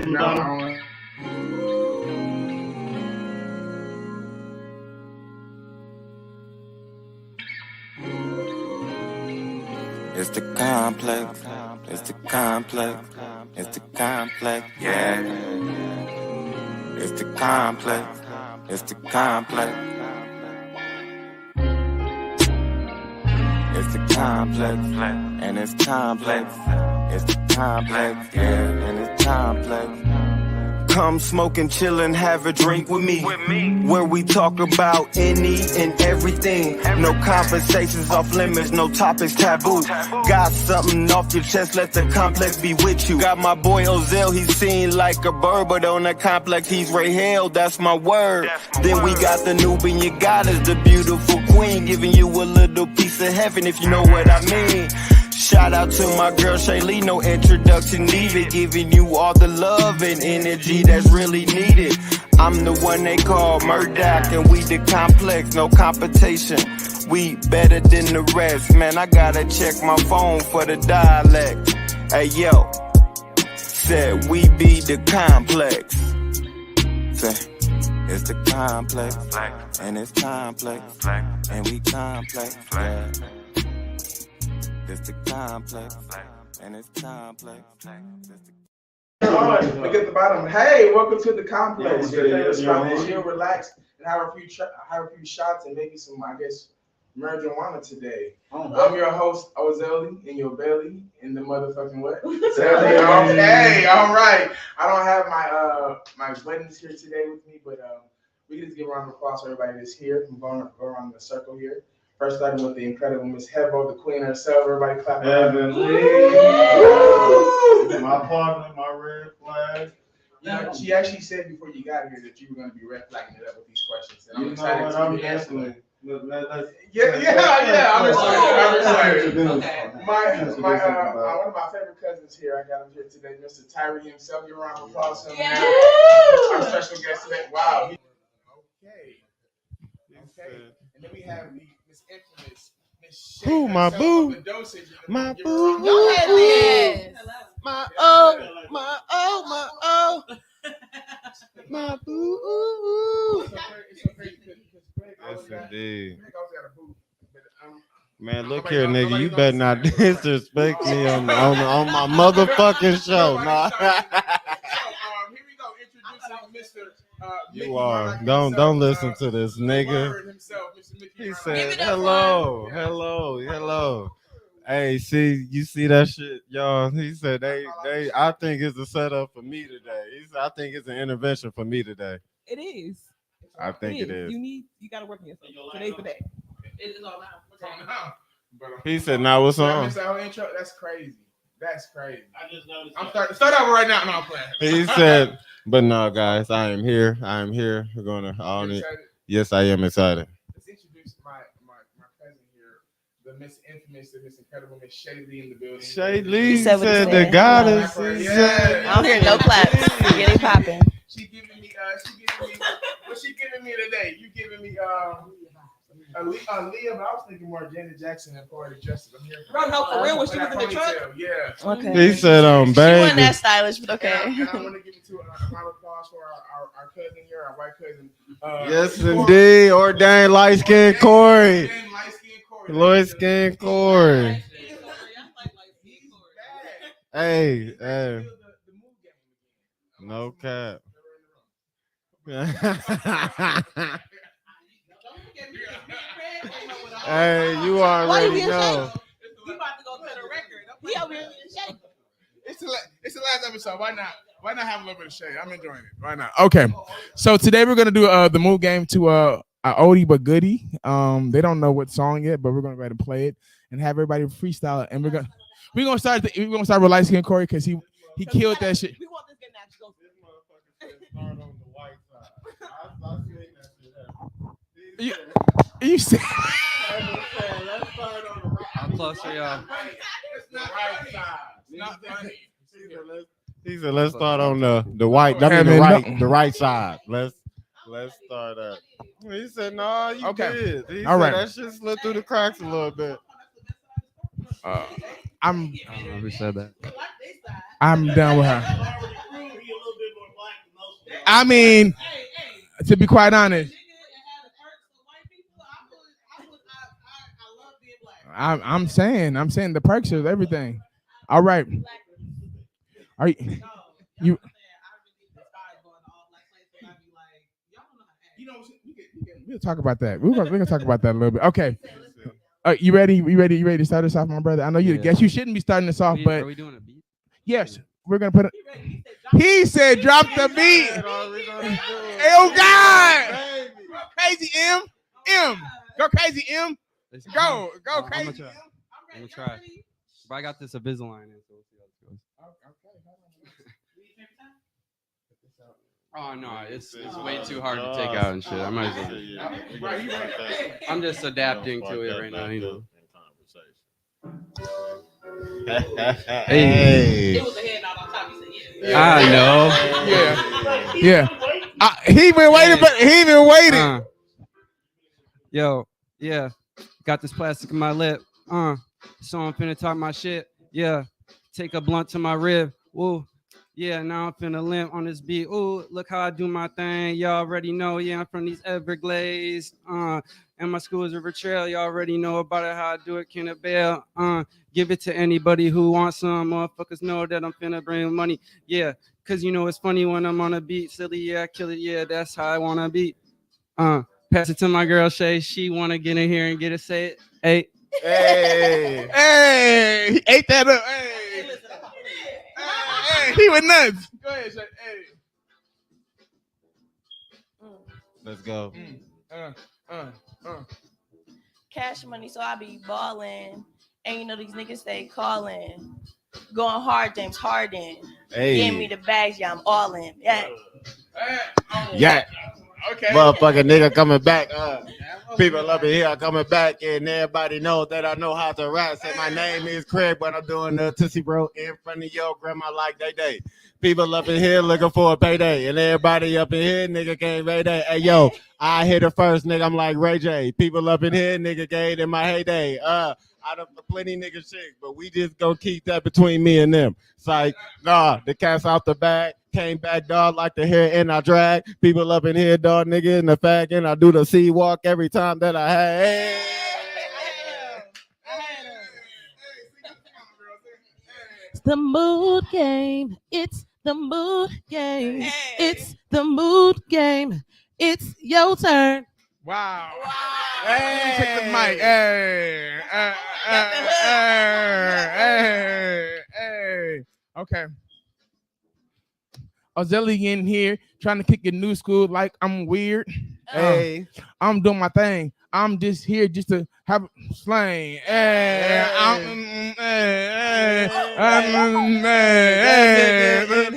from the bottom. It's the complex. It's the complex. It's the complex. Yeah. It's the complex. It's the complex. It's the complex. And it's complex. It's the complex. Yeah. And it's complex. Come smoke and chill and have a drink with me. Where we talk about any and everything. No conversations off limits, no topics taboo. Got something off your chest, let the complex be with you. Got my boy Ozell, he's seen like a bird, but on the complex he's Rahel, that's my word. Then we got the Nubian goddess, the beautiful queen, giving you a little piece of heaven if you know what I mean. Shout out to my girl Shaylee, no introduction needed. Giving you all the love and energy that's really needed. I'm the one they call Murdoch and we the complex, no competition. We better than the rest, man, I gotta check my phone for the dialect. Hey yo, said we be the complex. Say, it's the complex, and it's complex, and we complex, yeah. It's the complex, and it's complex. Look at the bottom. Hey, welcome to the complex. Your favorite spot to chill, relax, and have a few shots and maybe some, I guess, marijuana today. I'm your host, Ozeli, in your belly, in the motherfucking what? Okay, all right. I don't have my buttons here today with me, but we can just give a round of applause for everybody that's here. I'm going to go around the circle here. First, starting with the incredible Miss Hevo, the queen herself. Everybody clap. Heavenly. My partner, my red flag. You know, she actually said before you got here that you were going to be red flagging it up with these questions. And I'm excited to I'm see the answer. definitely. Yeah, I'm excited. Okay. One of my favorite cousins here, I got him here today, Mr. Tyree himself. Give a round of applause for him now. Our special guest today. Wow. Okay. And then we have the Miss Infamous. Who, my boo? My boo. Go ahead, man. My oh, my oh, my oh. My boo. Yes, indeed. Man, look here, nigga. You better not disrespect me on my motherfucking show. Nah. Here we go. Introducing Mr. You are. Don't listen to this nigga. He said, hello. Hey, you see that shit, y'all? He said I think it's a setup for me today. He said, I think it's an intervention for me today. It is. I think it is. You gotta work on yourself. Today's the day. It is all now. He said, "Now what's on?" That's crazy. That's crazy. I just noticed. I'm start over right now. No, I'm playing. He said, "But no, guys, I am here. We're gonna. Yes, I am excited." Let's introduce my cousin here, the Miss Infamous, the Miss Incredible Miss Shaylee in the building. Shaylee said the goddess. I don't hear no claps. Get it popping. She giving me. What's she giving me today? You giving me Leah, but I was thinking more Janet Jackson and Poetic Justice. I'm here. No, for real, when she was in the truck. Yeah. Okay. He said, baby. She wasn't that stylish, but okay. And I want to give it to a round of applause for our cousin here, our white cousin. Yes, indeed. Ordained light-skinned Corey. Light-skinned Corey. Hey. No cap. Hey, you already know. We about to go to the record. He over here being shaky. It's the last episode. Why not have a little bit of shade? I'm enjoying it. Why not? Okay. So today we're gonna do the move game to a oldie but goodie. They don't know what song yet, but we're gonna go ahead and play it and have everybody freestyle it. And we're gonna start with light skin Corey because he killed that shit. We want this game to actually go. Start on the white side. I've seen that shit happen. You said. Let's start on the right. I'm closer, y'all. It's not right side. It's not funny. He said, "Let's start on the white. I mean, the right side. Let's start up." He said, "No, you did." He All said, right. that shit slipped through the cracks a little bit. I don't know who said that. I'm down with her. I mean, to be quite honest, I'm saying the perks of everything. All right. Are you we'll talk about that. We're gonna talk about that a little bit. Okay. You ready? You ready to start us off, my brother? I know you're the guest. You shouldn't be starting us off, but are we doing a beat? yes, we're gonna put it. He said, "Drop the beat." Oh God! Crazy M, go crazy M, go crazy. I'm gonna try. But I got this Invisalign in, so we'll see how this goes. Oh no, it's way too hard to take out and shit. I might as well. I'm just adapting to it right now, you know. Hey. It was a head nod on top. He said, yeah. I know. Yeah. He been waiting. Yo, yeah. Got this plastic in my lip. So I'm finna talk my shit. Yeah. Take a blunt to my rib. Woo. Yeah, now I'm finna limp on this beat. Ooh, look how I do my thing. Y'all already know. Yeah, I'm from these Everglades. And my school is River Trail. Y'all already know about it, how I do it. Kenneth Bell. Give it to anybody who wants some. Motherfuckers know that I'm finna bring money. Yeah, cause you know it's funny when I'm on a beat. Silly, yeah, I kill it. Yeah, that's how I wanna be. Pass it to my girl Shay. She wanna get in here and get it. Say it. Hey. Hey, he ate that up. Hey, he went nuts. Go ahead, Shay. Hey. Let's go. Cash money, so I be balling. And you know these niggas stay calling. Going hard, James Harden. Hey. Give me the bags, yeah, I'm all in. Yeah. Yeah. Okay. Motherfucking nigga coming back. People up in here coming back, and everybody knows that I know how to rap. Say my name is Craig, but I'm doing the Tootsie Bro in front of your grandma like they day. People up in here looking for a payday, and everybody up in here, nigga, can't payday. Hey, yo, I hit it first, nigga. I'm like Ray J. People up in here, nigga, gave in my heyday. I done plenty nigga shit, but we just gonna keep that between me and them. It's like, nah, the cat's out the bag. Came back, dog, like the hair and I drag. People up in here, dog, nigga, in the fag, and I do the sea walk every time that I had. Hey. It's the mood game. It's the mood game. It's the mood game. It's your turn. Wow. Hey. Check the mic. Hey. Okay. Ozelli in here trying to kick a new school like I'm weird. Hey. I'm doing my thing. I'm just here just to have slang. Hey. But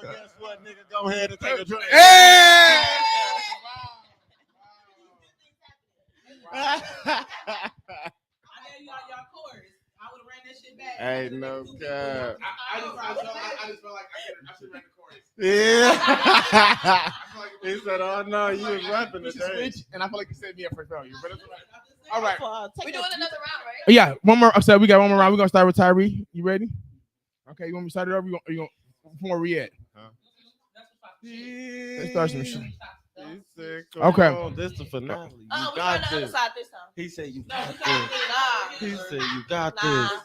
guess what, nigga? Go ahead and take a drink. Hey. Ain't no cap. I just felt like I should rap the chorus. Yeah. He said, "Oh no, you was rapping today." And I feel like you set me up for failure. But it's all right. We doing another round, right? Yeah, one more. So we got one more round. We're gonna start with Tyree. You ready? Okay, you want me to start it over? You gonna where we at? Let's start some shit. He said, okay. On, this the finale. You we got on the other this. side this time. He said, "You No, got we got this." this. He said, "You got Nah. this."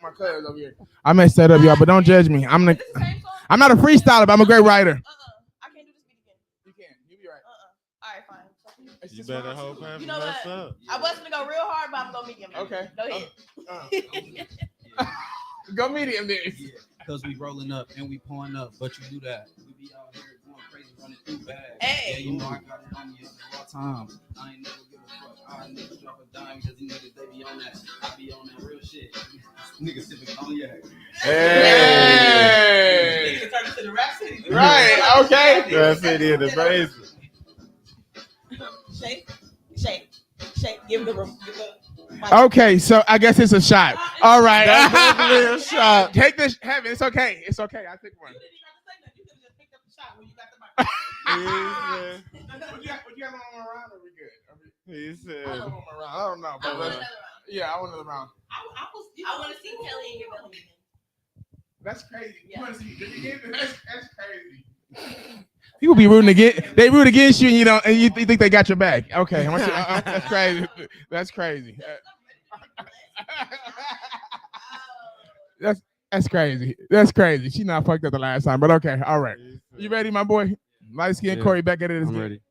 My cousin over here. I messed that up, y'all, but don't judge me. I'm not a freestyler, but I'm a great writer. I can't do this beat again. You can. You be right. All right, fine. You better hope I You know mess what? up. I was gonna go real hard, but I'm gonna medium. Okay. Go ahead. Go medium then. Yeah, because we rolling up and we pouring up, but you do that. We be out here going crazy, running through bags. Hey. Yeah, you know I got it on me at all times. I ain't never give a fuck. I never drop a dime because these niggas, they be on that. I be on that real shit. Niggas sipping cognac. Hey. Niggas turn into the rap city. Right. Okay. Rap City in the basement. Shake. Give the room. Okay, so I guess it's a shot. All right. That's definitely a shot. Take this. Heaven. It's okay. It's okay. I take one. You didn't even have to say that. You could have just picked up the shot when you got the mic. What you got one more round? Or we good? He said, I don't know. I want another round. Yeah, I want another round. I want to see Kelly in your belly. That's crazy. Yeah. You want to see? That's crazy. People be rooting against. They root against you, and you don't, and you think they got your back. Okay, that's crazy. That's crazy. That's crazy. That's crazy. She not fucked up the last time, but okay, all right. You ready, my boy? Light skin Corey back at it. I'm ready.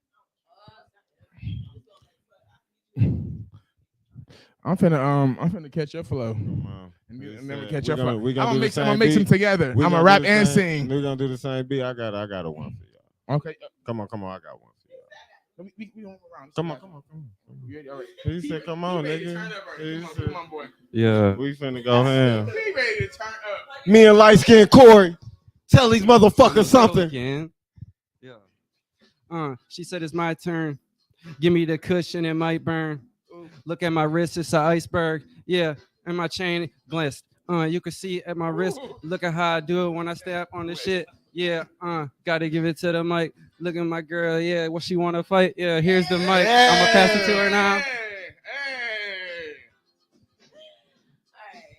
I'm finna catch your flow. And then we catch your flow. I'm gonna mix them together. I'm gonna rap and sing. We're gonna do the same beat. I got a one for y'all. Okay. Come on, I got one for y'all. We don't go around. Come on. You ready? All right. He said, "Come on, nigga." Come on, boy. Yeah. We finna go ham. He ready to turn up. Me and light skin Corey, tell these motherfuckers something. Again. Yeah. She said it's my turn. Give me the cushion, it might burn. Look at my wrist, it's an iceberg. Yeah, and my chain glanced. You can see at my wrist. Look at how I do it when I step on the shit. Yeah, gotta give it to the mic. Look at my girl. Yeah, what she wanna fight? Yeah, here's the mic. I'ma pass it to her now.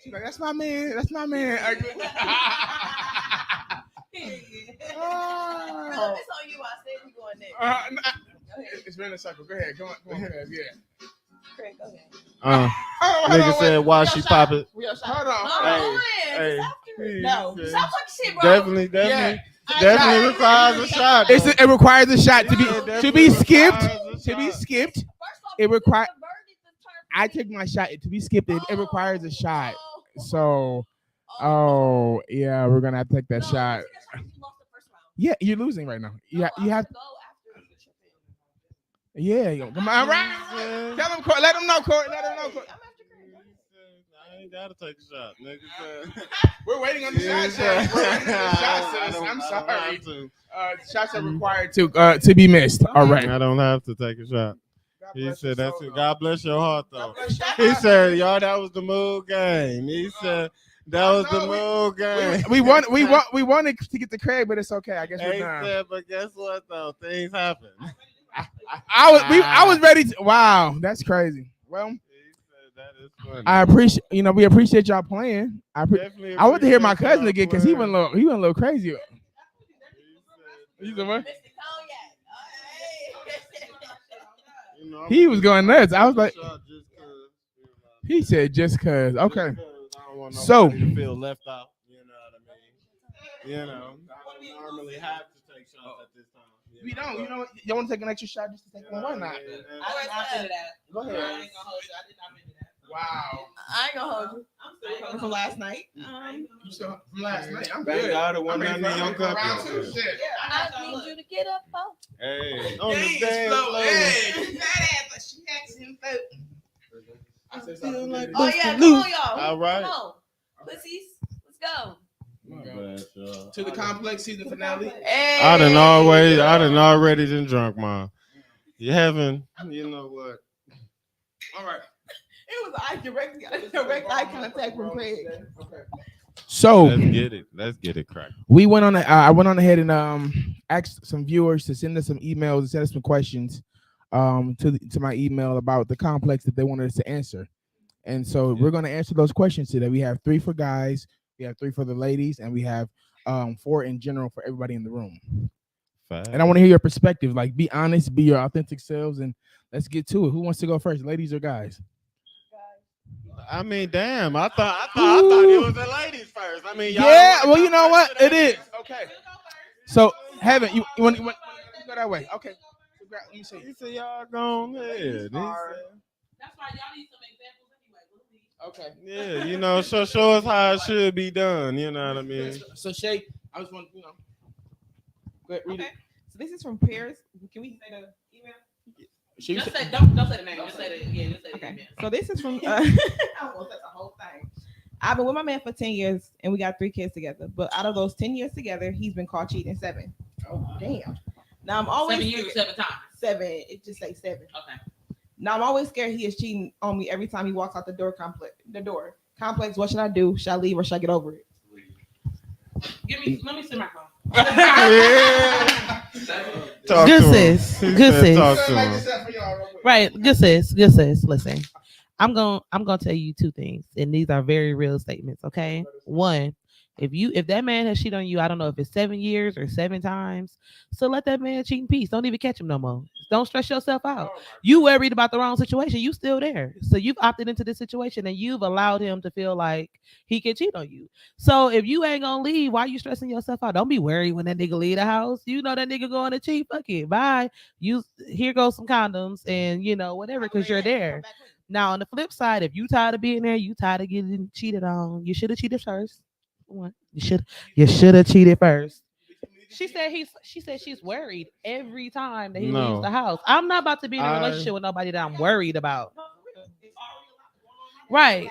She's like, that's my man. That's my man. Oh. It's on you. I said we going next. It's been a circle. Go ahead. Go on. Yeah. Craig, go ahead. Nigga said, "Why she pop it?" Hold on. Hey. No, stop talking shit, bro. Definitely requires a shot. It requires a shot to be skipped. To be skipped, it requires. I take my shot. To be skipped, it requires a shot. So, yeah, we're gonna have to take that shot. Yeah, you're losing right now. Yeah, you have. Yeah, come on, right? Tell them, Corey. Let them know, Corey. Corey. I ain't gotta take a shot, nigga. We're waiting on the shot. I'm sorry. Shots are required to be missed. All right. I don't have to take a shot. He said that's it. God bless your heart, though. He said, "Y'all, that was the mood game." He said that was the mood game. We wanted to get the Craig, but it's okay. I guess we're done. Said, but guess what though? Things happen. I was ready to. Wow, that's crazy. Well, that is funny. I appreciate. We appreciate y'all playing. I want to hear my cousin again because he went a little crazy. He was going nuts. I was like, he said just cause. Okay. So feel left out. You know what I mean? I don't normally have to take shots at this time. We don't. You know what? You want to take an extra shot just to take one? Why not? I did not mean that. Go ahead. I ain't gonna hold you. I did not mean that. Wow. I ain't gonna hold you. I'm still coming from last night. You still from last night? I'm Thank good. God it wasn't none of your cup. I need you to get up, folks. Hey, on the dance floor. Hey, fat ass, she asked him for. Oh yeah, come on, y'all. All right. Come on, pussies, let's go. To the complex season finale. Hey. I done already been drunk, Mom. You haven't, you know what? All right. It was direct eye contact from Craig. Okay. So let's get it cracked. We went on. I went on ahead and asked some viewers to send us some emails and send us some questions to my email about the complex that they wanted us to answer. And so we're going to answer those questions today. We have 3 for guys, we have 3 for the ladies, and we have 4 in general for everybody in the room. And I want to hear your perspective. Like, be honest, be your authentic selves, and let's get to it. Who wants to go first, ladies or guys? I mean, damn. I thought it was the ladies first. I mean, yeah. Well, you know what? It is. Okay. So, Heaven, you want to go that way? Okay. Let me see. He said, y'all go ahead. That's why y'all need some examples anyway. Okay. Yeah, you know, show us how it should be done. You know what I mean? So, Shay, I just want to, Go ahead, read it. So this is from Paris. Can we say the email? Just say, don't say the name. Just say the email. So this is from. I almost said the whole thing. I've been with my man for 10 years, and we got 3 kids together. But out of those 10 years together, he's been caught cheating 7. Oh, damn. Now I'm always 7 years, 7 times. 7. It just say 7. Okay. Now I'm always scared he is cheating on me every time he walks out the door. Complex. What should I do? Should I leave or should I get over it? Let me see my phone. Good sis. Right, good sis. Listen, I'm gonna tell you 2 things, and these are very real statements. Okay, 1, If that man has cheated on you, I don't know if it's 7 years or 7 times. So let that man cheat in peace. Don't even catch him no more. Don't stress yourself out. You worried about the wrong situation. You still there. So you've opted into this situation and you've allowed him to feel like he can cheat on you. So if you ain't gonna leave, why you stressing yourself out? Don't be worried when that nigga leave the house. You know that nigga going to cheat. Fuck it. Bye. You here goes some condoms and whatever because you're there. Now on the flip side, if you tired of being there, you tired of getting cheated on, you should have cheated first. What? You should have cheated first. She said she's worried every time that he leaves the house. I'm not about to be in a relationship with nobody that I'm worried about. Right.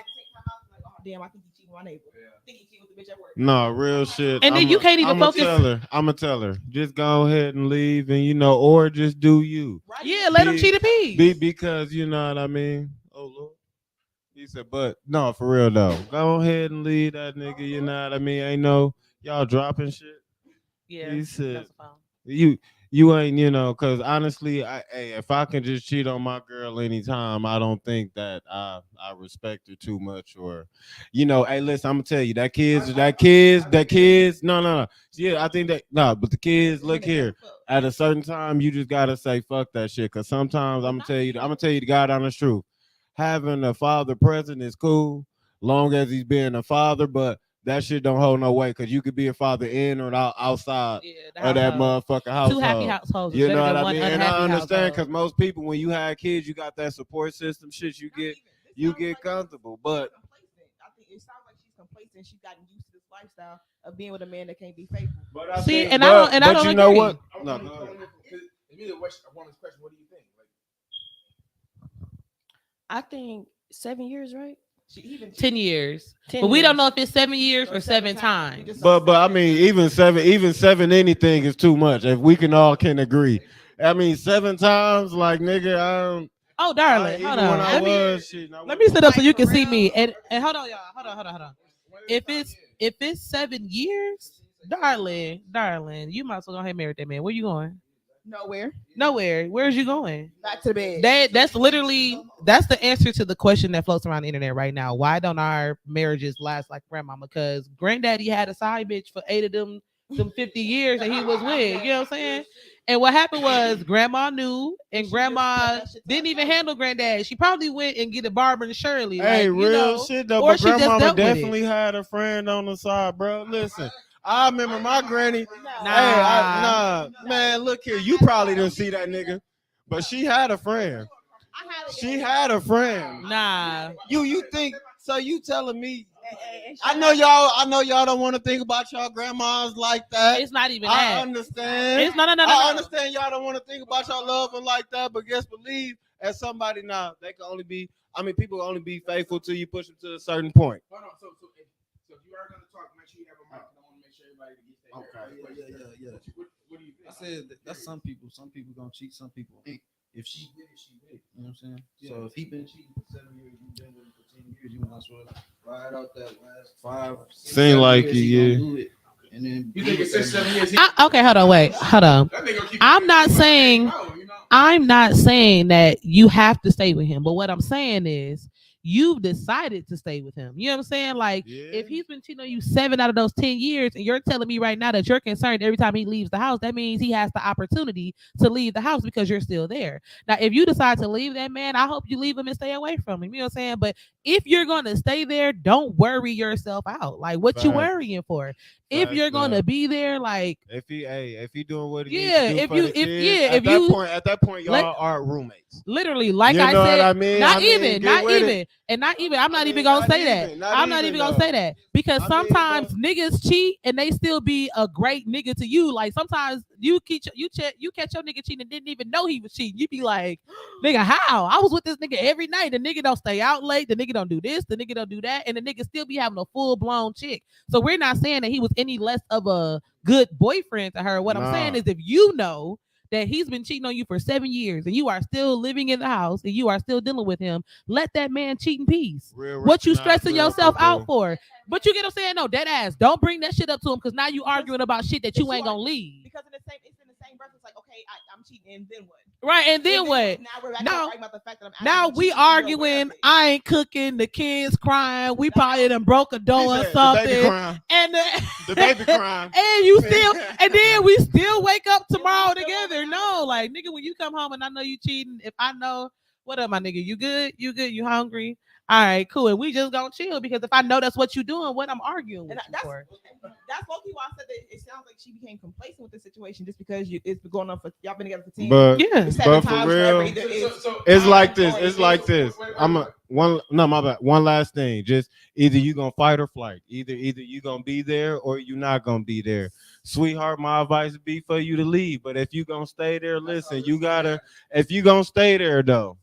Damn, I think he cheated with my neighbor. Think he cheated with the bitch at work. No, real shit. And then you can't even focus. I'ma tell her. Just go ahead and leave and or just do you. Yeah, let him cheat in peace. Because you know what I mean? Oh Lord. He said, but no, for real though. Go ahead and leave that nigga, you know what I mean? Ain't no y'all dropping shit. Yeah. He said you ain't, cause honestly, if I can just cheat on my girl anytime, I don't think that I respect her too much or hey, listen, I'm gonna tell you that kids, no. Yeah, I think that but the kids, look here, at a certain time you just gotta say fuck that shit. Cause sometimes I'm gonna tell you the God honest truth. Having a father present is cool, long as he's being a father, but that shit don't hold no weight because you could be a father in or outside of that motherfucking household. 2 happy households. You know what I mean? And I understand because most people, when you have kids, you got that support system. Shit, you get comfortable. But I think it sounds like she's complacent. She's gotten used to this lifestyle of being with a man that can't be faithful. But I don't you know agree. what? No, go ahead. It's really a woman's question. What do you think? I think 7 years, right? 10 years. But we don't know if it's 7 years or 7 times. But I mean, even seven anything is too much. If we can agree. I mean, 7 times, like nigga, oh, darling, hold on. Let me sit up so you can see me. And hold on, y'all. Hold on. If it's 7 years, darling, you might as well go ahead and marry that man. Where you going? Nowhere. Where's you going? Back to the bed. That's the answer to the question that floats around the internet right now. Why don't our marriages last like grandmama? Because granddaddy had a side bitch for 8 of them 50 years that he was with. You know what I'm saying? And what happened was grandma knew, and grandma didn't even handle granddad. She probably went and get a Barbara and Shirley. Hey, real shit though. But grandmama definitely had a friend on the side, bro. Listen. I remember my granny. Nah, man, look here. You probably didn't see that nigga, but she had a friend. Nah. You think so? You telling me? I know y'all don't want to think about y'all grandmas like that. It's not even that. I understand. It's no. I understand y'all don't want to think about y'all loving like that, but believe as somebody now, they can only be. I mean, people can only be faithful till you push them to a certain point. Hold on. So if you are gonna talk, make sure you have a mic. Yeah. What do you think? I said that's some people. Some people gonna cheat. Some people ain't. If she with it, she with it. You know what I'm saying? Yeah. So if he been cheating for 7 years, you been with him for 10 years, you might as well ride out that last 5. Seem like yeah. And then you think it's 6, 7 years? Okay, hold on. I'm not saying that you have to stay with him, but what I'm saying is you've decided to stay with him. You know what I'm saying? Like, if he's been cheating on you 7 out of those 10 years, and you're telling me right now that you're concerned every time he leaves the house, that means he has the opportunity to leave the house because you're still there. Now, if you decide to leave that man, I hope you leave him and stay away from him. You know what I'm saying? But if you're going to stay there, don't worry yourself out. Like, what you worrying for? If you're gonna be there, like if he doing what he needs to do at that point, y'all are roommates. Literally, like I said, I mean? not even. I'm not even gonna say that. I'm not even gonna say that because sometimes niggas cheat and they still be a great nigga to you. Like sometimes you catch your nigga cheating and didn't even know he was cheating. You be like, nigga, how? I was with this nigga every night. The nigga don't stay out late. The nigga don't do this. The nigga don't do that. And the nigga still be having a full blown chick. So we're not saying that he was any less of a good boyfriend to her. What I'm saying is if you know that he's been cheating on you for 7 years and you are still living in the house and you are still dealing with him, let that man cheat in peace. What you stressing yourself out for? But you get what I'm saying? No, dead ass. Don't bring that shit up to him because now you arguing about shit that you ain't gonna leave. Because it's in the same breath, it's like, okay, I'm cheating, and then what? Right, and then what? Now we're back Now- talking about the fact that I'm Now actually we cheating, you're aware arguing. of it. I ain't cooking. The kids crying. We probably done broke a door or The baby something. crying. And The baby crying. and you still, and then we still wake up tomorrow together. No, like nigga, when you come home and I know you cheating, if I know, what up, my nigga? You good? You good? You hungry? All right, cool. And we just gonna chill because if I know that's what you doing, what I'm arguing with And you that's for. low-key why I said that it sounds like she became complacent with the situation just because it's been going on for y'all been together for 10 But Yeah. but for real, it's like this. It's like this. My bad. One last thing. Just either you gonna fight or flight. Either you gonna be there or you not gonna be there. Sweetheart, my advice would be for you to leave. But if you gonna stay there, listen, you gotta. If you gonna stay there though,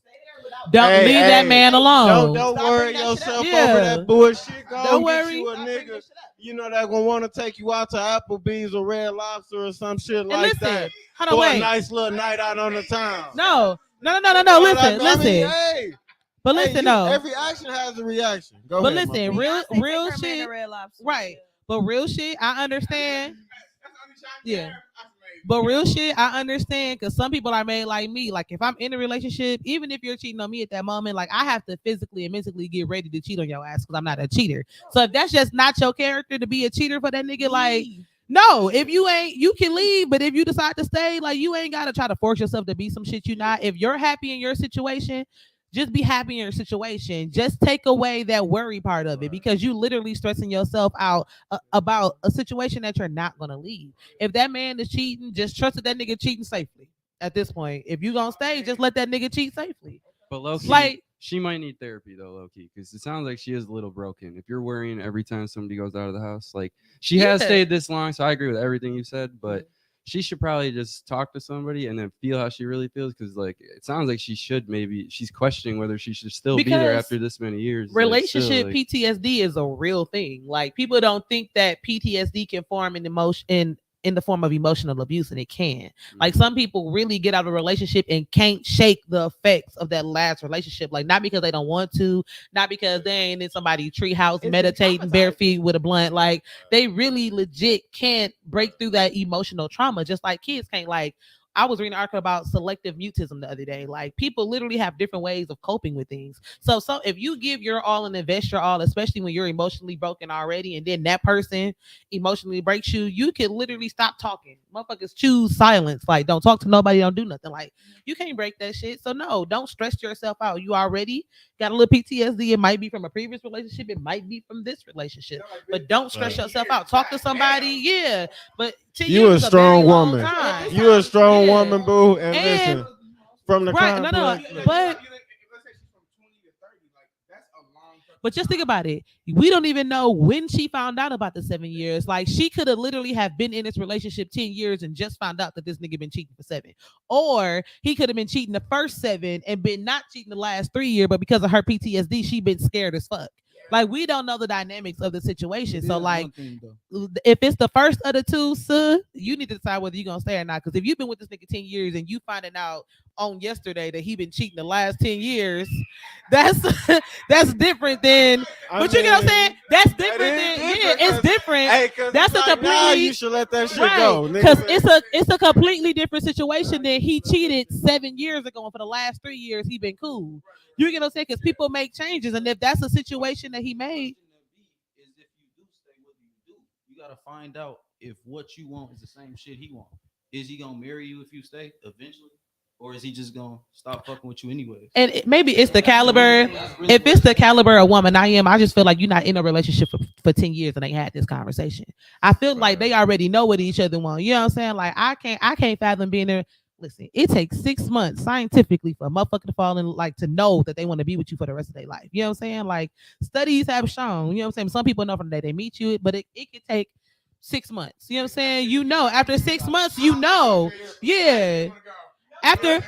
Don't Hey, leave that hey, man alone. don't Stop worry bringing that shit up. yourself Yeah. over that bullshit. Go Don't get worry. you a Stop bringing nigga. that shit up. You know that gonna want to take you out to Applebee's or Red Lobster or some shit And like listen, that hold on, for a wait. nice little night out on the town. No. Listen, I mean, listen. hey, But hey, listen, you- though. every action has a reaction. Go But ahead, listen, my real Beyonce real take her man to shit. Red Lobster. Right. But real shit, I understand. Yeah. But real shit, I understand because some people are made like me. Like if I'm in a relationship, even if you're cheating on me at that moment, like I have to physically and mentally get ready to cheat on your ass because I'm not a cheater. So if that's just not your character to be a cheater for that nigga, like no, if you ain't, you can leave. But if you decide to stay, like you ain't gotta try to force yourself to be some shit you not. If you're happy in your situation, just be happy in your situation. Just take away that worry part of it because you literally stressing yourself out about a situation that you're not gonna leave. If that man is cheating, just trust that nigga cheating safely. At this point, if you gonna stay, just let that nigga cheat safely. But low key, Like- she might need therapy though, low key, because it sounds like she is a little broken. If you're worrying every time somebody goes out of the house, like she has Yeah. stayed this long, so I agree with everything you said. But she should probably just talk to somebody and then feel how she really feels, because like it sounds like she's questioning whether she should still be there Because after this many years. Like, Relationship still, like- PTSD is a real thing. Like people don't think that PTSD can form in emotion in the form of emotional abuse, and it can. Like some people really get out of a relationship and can't shake the effects of that last relationship. Like not because they don't want to, not because they ain't in somebody's treehouse It's meditating traumatizing. bare feet with a blunt. Like they really legit can't break through that emotional trauma, just like kids can't. Like I was reading an article about selective mutism the other day. Like people literally have different ways of coping with things. So if you give your all and invest your all, especially when you're emotionally broken already, and then that person emotionally breaks you, you can literally stop talking. Motherfuckers choose silence. Like don't talk to nobody, don't do nothing. Like you can't break that shit. So no, don't stress yourself out. You already got a little PTSD. It might be from a previous relationship. It might be from this relationship. But don't stress yourself out. Talk to somebody. Yeah. But 10 You years a is strong very long woman. time. You a strong Yeah. woman, boo. And, And- listen, from the Right, no, complex, but just think about it. We don't even know when she found out about the 7 years. Like she could have literally have been in this relationship 10 years and just found out that this nigga been cheating for 7. Or he could have been cheating the first 7 and been not cheating the last 3 years, but because of her PTSD, she been scared as fuck. Like we don't know the dynamics of the situation. So like if it's the first of the two, sir, you need to decide whether you're gonna stay or not. Because if you've been with this nigga 10 years and you finding out on yesterday that he been cheating the last 10 years, that's that's different than but you get what I'm saying? That's different than it's different. Hey, 'cause That's it's a like, nah, completely- you should let that shit Right, go. nigga. because it's a completely different situation than he cheated 7 years ago, and for the last 3 years he been cool. You get what I'm saying? Because people make changes, and if that's a situation that he made, Is if you do stay, what do? You gotta find out if what you want is the same shit he want. Is he gonna marry you if you stay eventually, or is he just gonna stop fucking with you anyway? and maybe it's the caliber. If it's the caliber of woman I am, I just feel like you're not in a relationship for 10 years and they had this conversation. I feel like they already know what each other want. You know what I'm saying? Like I can't fathom being there. Listen, it takes 6 months scientifically for a motherfucker to fall in, like to know that they want to be with you for the rest of their life. You know what I'm saying? Like studies have shown, you know what I'm saying? Some people know from the day they meet you, but it could take 6 months. You know what I'm saying? You know, after 6 months, you know. Yeah. After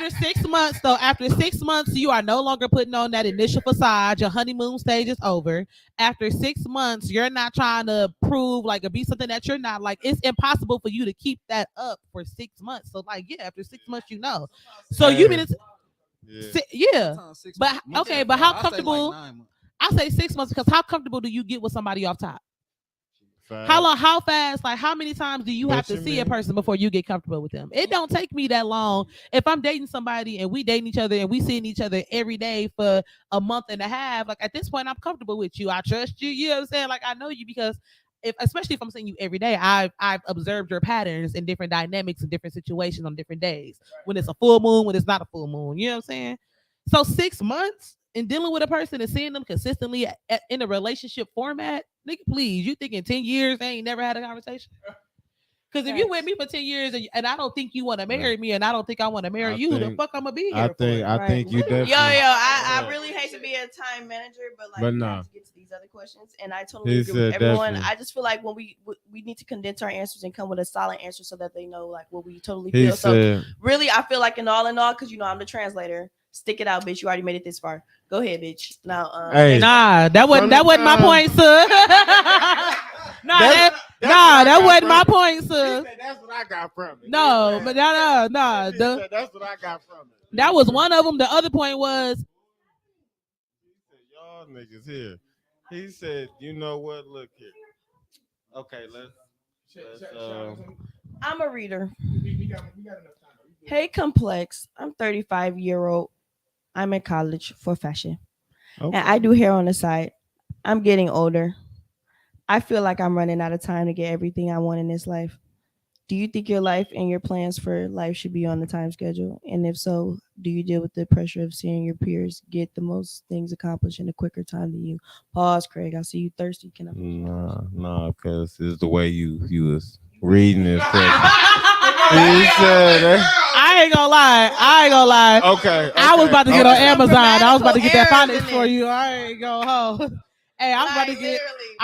6 months, though, after 6 months, you are no longer putting on that initial facade. Your honeymoon stage is over. After 6 months, you're not trying to prove like or be something that you're not. Like it's impossible for you to keep that up for 6 months. So like, yeah, after 6 months, you know. So you've been, yeah. But okay, but how comfortable? I say 6 months because how comfortable do you get with somebody off top? How fast, like how many times do you have to see a person before you get comfortable with them? It don't take me that long. If I'm dating somebody and we dating each other and we seeing each other every day for a month and a half, like at this point I'm comfortable with you. I trust you. You know what I'm saying? Like I know you because especially if I'm seeing you every day, I've observed your patterns in different dynamics and different situations on different days. When it's a full moon, when it's not a full moon. You know what I'm saying? So 6 months and dealing with a person and seeing them consistently in a relationship format, nigga, please, you think in 10 years they ain't never had a conversation? Because if you with me for 10 years and I don't think you want to marry me and I don't think I want to marry you, the fuck I'm gonna be here I think you definitely. I really hate to be a time manager, but like we have to get to these other questions, and I totally agree with everyone. Definitely. I just feel like when we need to condense our answers and come with a solid answer so that they know like what we totally feel. So really, I feel like in all, because I'm the translator. Stick it out, bitch. You already made it this far. Go ahead, bitch. Now, nah, that wasn't my point, sir. That wasn't my point, sir. That's what I got from it. No, but no. That's what I got from it. That was one of them. The other point was, y'all niggas here. He said, you know what? Look here. Okay, let's I'm a reader. Hey, Complex. I'm 35-year-old. I'm in college for fashion. Okay. And I do hair on the side. I'm getting older. I feel like I'm running out of time to get everything I want in this life. Do you think your life and your plans for life should be on the time schedule? And if so, do you deal with the pressure of seeing your peers get the most things accomplished in a quicker time than you? Pause, Craig. I see you thirsty. Can I? Nah, because it's the way you was reading this. He said, I ain't gonna lie. Okay. I was about to get on Amazon. I was about to get that phonics for you. I ain't gonna hold. Hey, I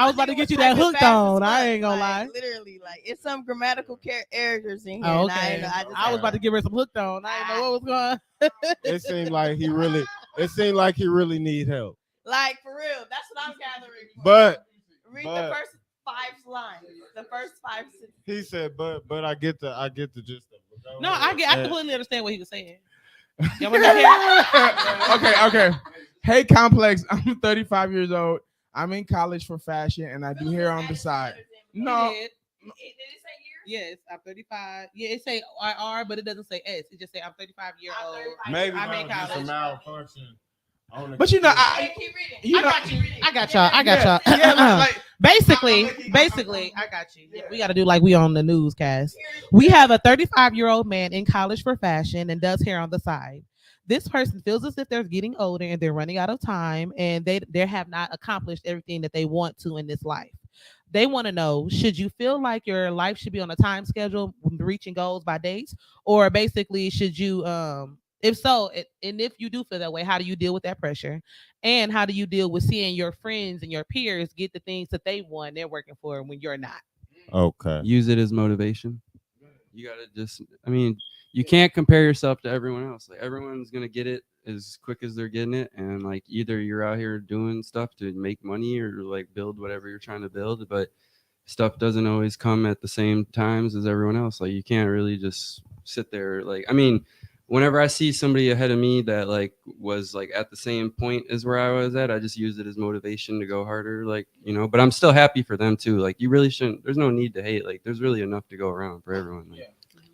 was about to get you that hooked on. I ain't gonna lie. Literally, like it's some grammatical errors in here. Oh, okay. I was about to give her some hooked on. I didn't know what was going on. It seemed like he really need help. Like for real. That's what I'm gathering. But read the first 5 lines. The first 5 sentences. He said, but I get the gist of it. No, I completely understand what he was saying. Okay. Hey, Complex. I'm 35 years old. I'm in college for fashion, and I do hair on the side. No. Did it say years? Yes, I'm 35. Yeah, it say RR, but it doesn't say S. It just say I'm 35 years old. Maybe I'm in college. Just a malfunction. But you know, I got y'all. Yeah, like, basically, I got you. Yeah, we got to do like we on the newscast. We have a 35-year-old man in college for fashion and does hair on the side. This person feels as if they're getting older and they're running out of time and they have not accomplished everything that they want to in this life. They want to know, should you feel like your life should be on a time schedule, reaching goals by dates, or basically should you, if so, and if you do feel that way, how do you deal with that pressure? And how do you deal with seeing your friends and your peers get the things that they want, they're working for when you're not? Okay. Use it as motivation. You got to you can't compare yourself to everyone else. Like everyone's going to get it as quick as they're getting it. And like either you're out here doing stuff to make money or like build whatever you're trying to build, but stuff doesn't always come at the same times as everyone else. Like you can't really just sit there. Like, whenever I see somebody ahead of me that like was like at the same point as where I was at, I just use it as motivation to go harder. Like, but I'm still happy for them too. Like you really shouldn't, there's no need to hate. Like there's really enough to go around for everyone.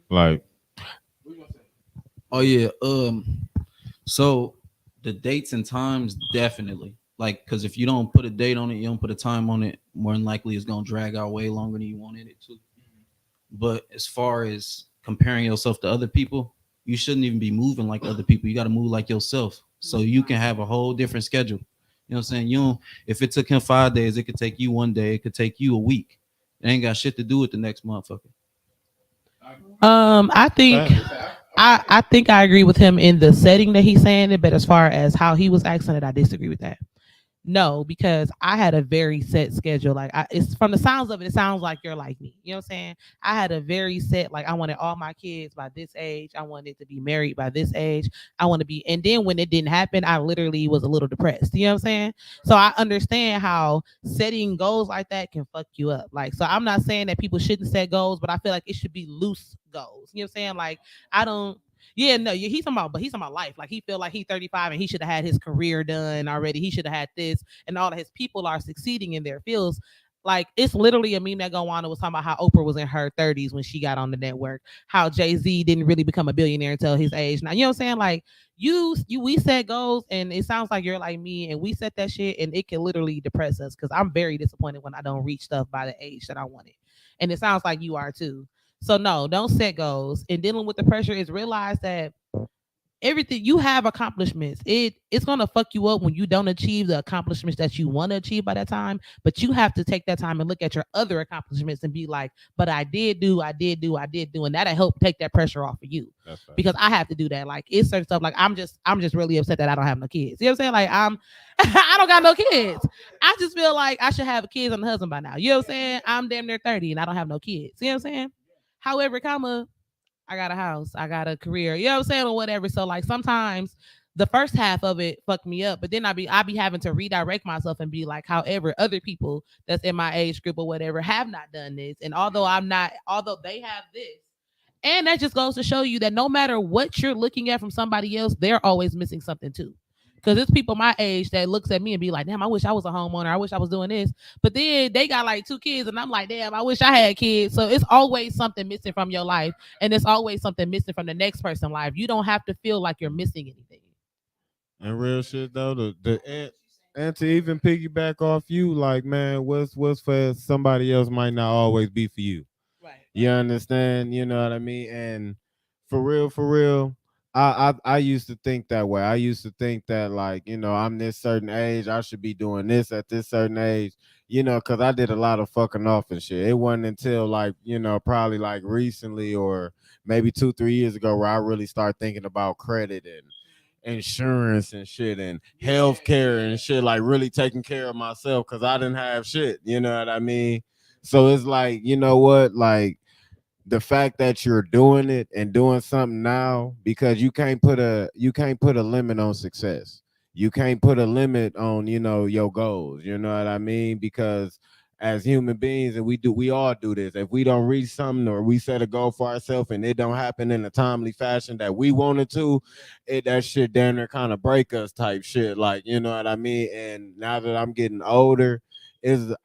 Like, oh yeah. So the dates and times definitely, like, because if you don't put a date on it, you don't put a time on it, more than likely it's gonna drag out way longer than you wanted it to. But as far as comparing yourself to other people, you shouldn't even be moving like other people. You got to move like yourself, so you can have a whole different schedule. You know what I'm saying? If it took him 5 days, it could take you 1 day. It could take you a week. It ain't got shit to do with the next motherfucker. I think I agree with him in the setting that he's saying it, but as far as how he was asking it, I disagree with that. No, because I had a very set schedule. Like it's from the sounds of it, it sounds like you're like me. You know what I'm saying? I had a very set, like I wanted all my kids by this age. I wanted to be married by this age. I want to be, and then when it didn't happen, I literally was a little depressed. You know what I'm saying? So I understand how setting goals like that can fuck you up. Like, so I'm not saying that people shouldn't set goals, but I feel like it should be loose goals. You know what I'm saying? Like he's talking about life. Like he feel like he's 35 and he should have had his career done already. He should have had this, and all of his people are succeeding in their fields. Like, it's literally a meme that go on. It was talking about how Oprah was in her 30s when she got on the network. How Jay-Z didn't really become a billionaire until his age. Now, you know what I'm saying? Like, we set goals, and it sounds like you're like me, and we set that shit, and it can literally depress us because I'm very disappointed when I don't reach stuff by the age that I wanted. And it sounds like you are too. So no, don't set goals. And dealing with the pressure is realize that everything you have accomplishments. It's gonna fuck you up when you don't achieve the accomplishments that you want to achieve by that time. But you have to take that time and look at your other accomplishments and be like, but I did do, and that'll help take that pressure off of you. Because I have to do that. Like, it's certain stuff. Like, I'm just really upset that I don't have no kids. You know what I'm saying? Like, I don't got no kids. I just feel like I should have kids and a husband by now. You know what I'm saying? I'm damn near 30 and I don't have no kids. You know what I'm saying? However, I got a house, I got a career, you know what I'm saying, or whatever. So like sometimes the first half of it fucked me up, but then I be having to redirect myself and be like, however, other people that's in my age group or whatever have not done this. And although they have this, and that just goes to show you that no matter what you're looking at from somebody else, they're always missing something too. Because it's people my age that looks at me and be like, damn, I wish I was a homeowner. I wish I was doing this. But then they got like 2 kids and I'm like, damn, I wish I had kids. So it's always something missing from your life. And it's always something missing from the next person's life. You don't have to feel like you're missing anything. And real shit though, and to even piggyback off you, like, man, what's for somebody else might not always be for you. Right. You understand? You know what I mean? And for real, I used to think that way. I used to think that, like, you know, I'm this certain age, I should be doing this at this certain age, you know, because I did a lot of fucking off and shit. It wasn't until, like, you know, probably like recently or maybe 2-3 years ago where I really started thinking about credit and insurance and shit and healthcare and shit, like really taking care of myself because I didn't have shit. You know what I mean? So it's like, you know what, like, the fact that you're doing it and doing something now, because you can't put a limit on success. You can't put a limit on, you know, your goals. You know what I mean? Because as human beings, and we all do this. If we don't reach something or we set a goal for ourselves and it don't happen in a timely fashion that we wanted to, that shit down there kind of break us type shit. Like, you know what I mean? And now that I'm getting older,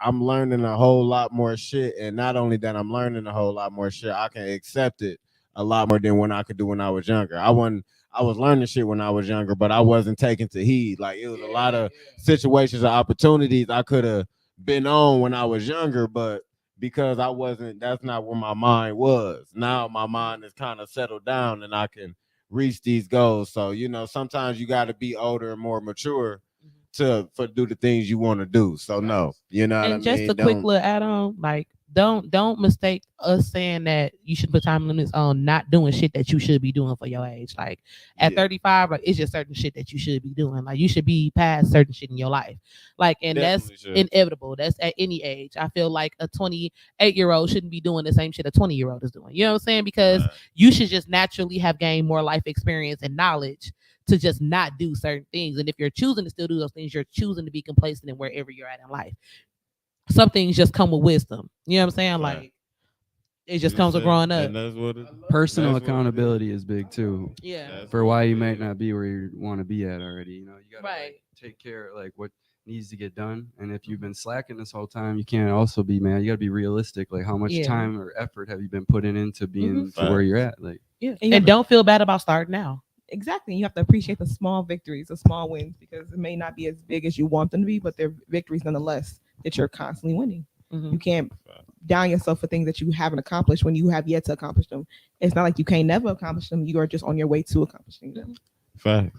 I'm learning a whole lot more shit. And not only that I'm learning a whole lot more shit, I can accept it a lot more than when I could do when I was younger. I was learning shit when I was younger, but I wasn't taking to heed. Like, it was a lot of situations or opportunities I could have been on when I was younger, but because I wasn't, that's not where my mind was. Now my mind is kind of settled down and I can reach these goals. So, you know, sometimes you got to be older and more mature to do the things you want to do. So no, you know what I mean? And just a quick little add-on, like, don't mistake us saying that you should put time limits on not doing shit that you should be doing for your age. Like, at 35, like, it's just certain shit that you should be doing. Like, you should be past certain shit in your life. Like, and definitely that's inevitable. That's at any age. I feel like a 28-year-old shouldn't be doing the same shit a 20-year-old is doing. You know what I'm saying? Because you should just naturally have gained more life experience and knowledge to just not do certain things. And if you're choosing to still do those things, you're choosing to be complacent in wherever you're at in life. Some things just come with wisdom. You know what I'm saying? Like, it just comes with growing up. Personal accountability is big too. Yeah. For why you might not be where you want to be at already. You know, you gotta like, take care of like what needs to get done. And if you've been slacking this whole time, you can't also be, man, you gotta be realistic. Like, how much time or effort have you been putting into being to where you're at? Like, and don't feel bad about starting now. Exactly. You have to appreciate the small victories, the small wins, because it may not be as big as you want them to be, but they're victories nonetheless that you're constantly winning. You can't down yourself for things that you haven't accomplished when you have yet to accomplish them. It's not like you can't never accomplish them. You are just on your way to accomplishing them. Fact.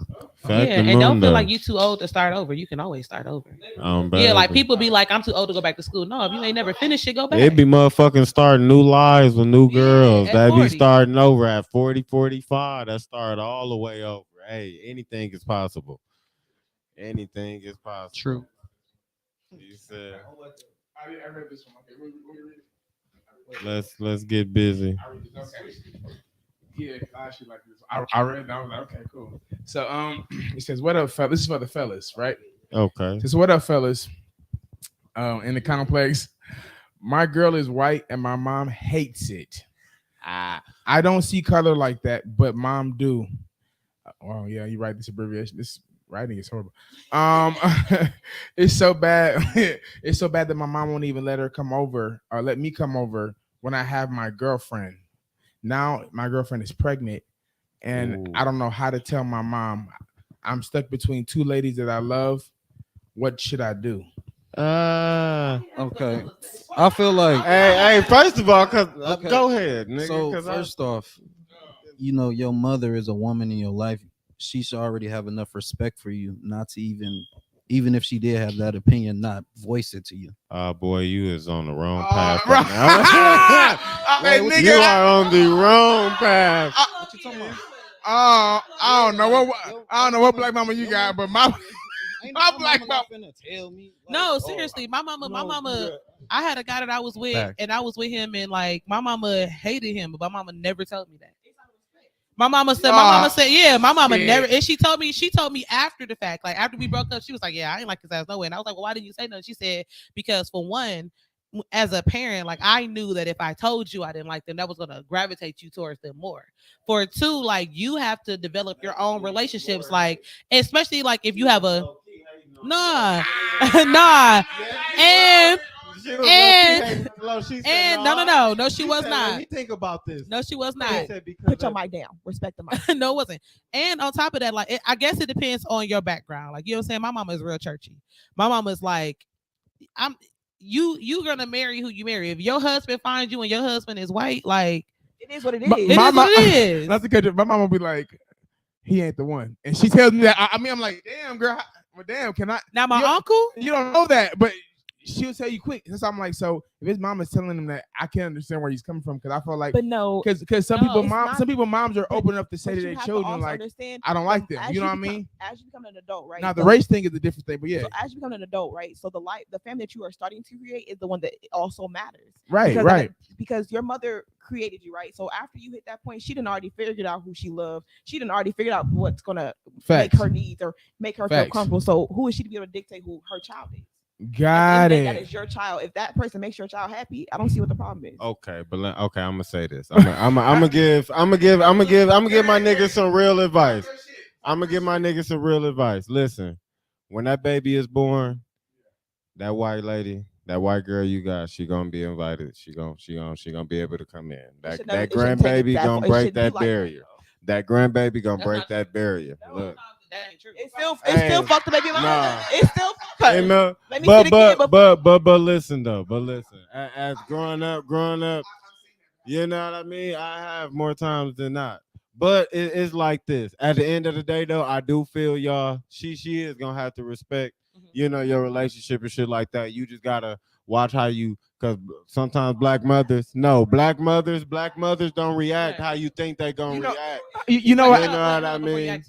Yeah, and don't feel like you're too old to start over. You can always start over. Yeah, like people be like, I'm too old to go back to school. No, if you ain't never finished it, go back. It be motherfucking starting new lives with new girls. That be starting over at 40, 45. That start all the way over. Hey, anything is possible. Anything is possible. True. You said. I read this one. Okay, let me read it. Let's get busy. Okay. Yeah, I actually like this. I read it. I was like, okay, cool. So it says, "What up, fellas?" This is for the fellas, right? Okay. It says, "What up, fellas?" In the complex, my girl is white and my mom hates it. I don't see color like that, but mom do. Oh yeah, you write this abbreviation. This Writing is horrible. It's so bad. It's so bad that my mom won't even let her come over or let me come over when I have my girlfriend. Now my girlfriend is pregnant, and I don't know how to tell my mom. I'm stuck between two ladies that I love. What should I do? Okay. I feel like Hey, first of all, Okay. go ahead, nigga. So first off, you know, your mother is a woman in your life. She should already have enough respect for you not to even if she did have that opinion, not voice it to you. Boy, you is on the wrong path right now. Hey, nigga, You are on the wrong path. What you talking about? I don't know what black mama you got, but my black mama. Tell me. No, seriously, my mama. I had a guy that I was with, Fact. and I was with him, and like my mama hated him, but my mama never told me that. My mama said, yeah, my mama shit. never, and she told me after the fact, like after we broke up, she was like, yeah, I ain't like his ass no way, and I was like, well, why didn't you say nothing? She said, because for one, as a parent, like I knew that if I told you I didn't like them, that was gonna gravitate you towards them more. For two, like you have to develop your own relationships, like especially like if you have a nah, and no, she was not. Let me think about this. No, she was not. Put your mic down. Respect the mic. No, it wasn't. And on top of that, like I guess it depends on your background. Like you know what I'm saying. My mama is real churchy. My mama is like, you gonna marry who you marry. If your husband finds you and your husband is white, like It is what it is. it is what it is. Not to cut you, my mama be like, he ain't the one, and she tells me that. I mean, I'm like, damn, girl, well, damn, can I? Now my uncle, you don't know that, but she'll tell you quick. So I'm like, so if his mom is telling him that, I can't understand where he's coming from, because I feel like, But no, because some no, it's not- people moms are open enough to say to but you their have children also like, understand I don't like them. as You know what I become- mean? As you become an adult, right? Now the So- race thing is a different thing, but yeah, So as you become an adult, right? So the family that you are starting to create is the one that also matters. right, Because right. because your mother created you, right? So after you hit that point, she didn't already figured out who she loved. She didn't already figured out what's gonna make Facts. her needs or make her feel Facts. comfortable. So who is she to be able to dictate who her child is? Got That it. is your child. If that person makes your child happy, I don't see what the problem is. Okay, but I'm gonna say this. I'm gonna give my niggas some real advice. I'm gonna give my niggas some real advice. Listen, when that baby is born, that white lady, that white girl you got, she gonna be invited. She gonna be able to come in. That should never- that it shouldn't take it grandbaby that gonna far. It break should be that like that, barrier. though. That grandbaby gonna That's break not that barrier. Look, that ain't true. It's still Hey, fucked the baby mama. nah. It's still fucked. hey, man, Let me see the kid, but listen though. But listen, as growing up, you know what I mean. I have more times than not. But it's like this. At the end of the day, though, I do feel y'all. She is gonna have to respect, you know, your relationship and shit like that. You just gotta watch how you, because sometimes black mothers don't react how you think they gonna You know- react. You know You what? know what I mean?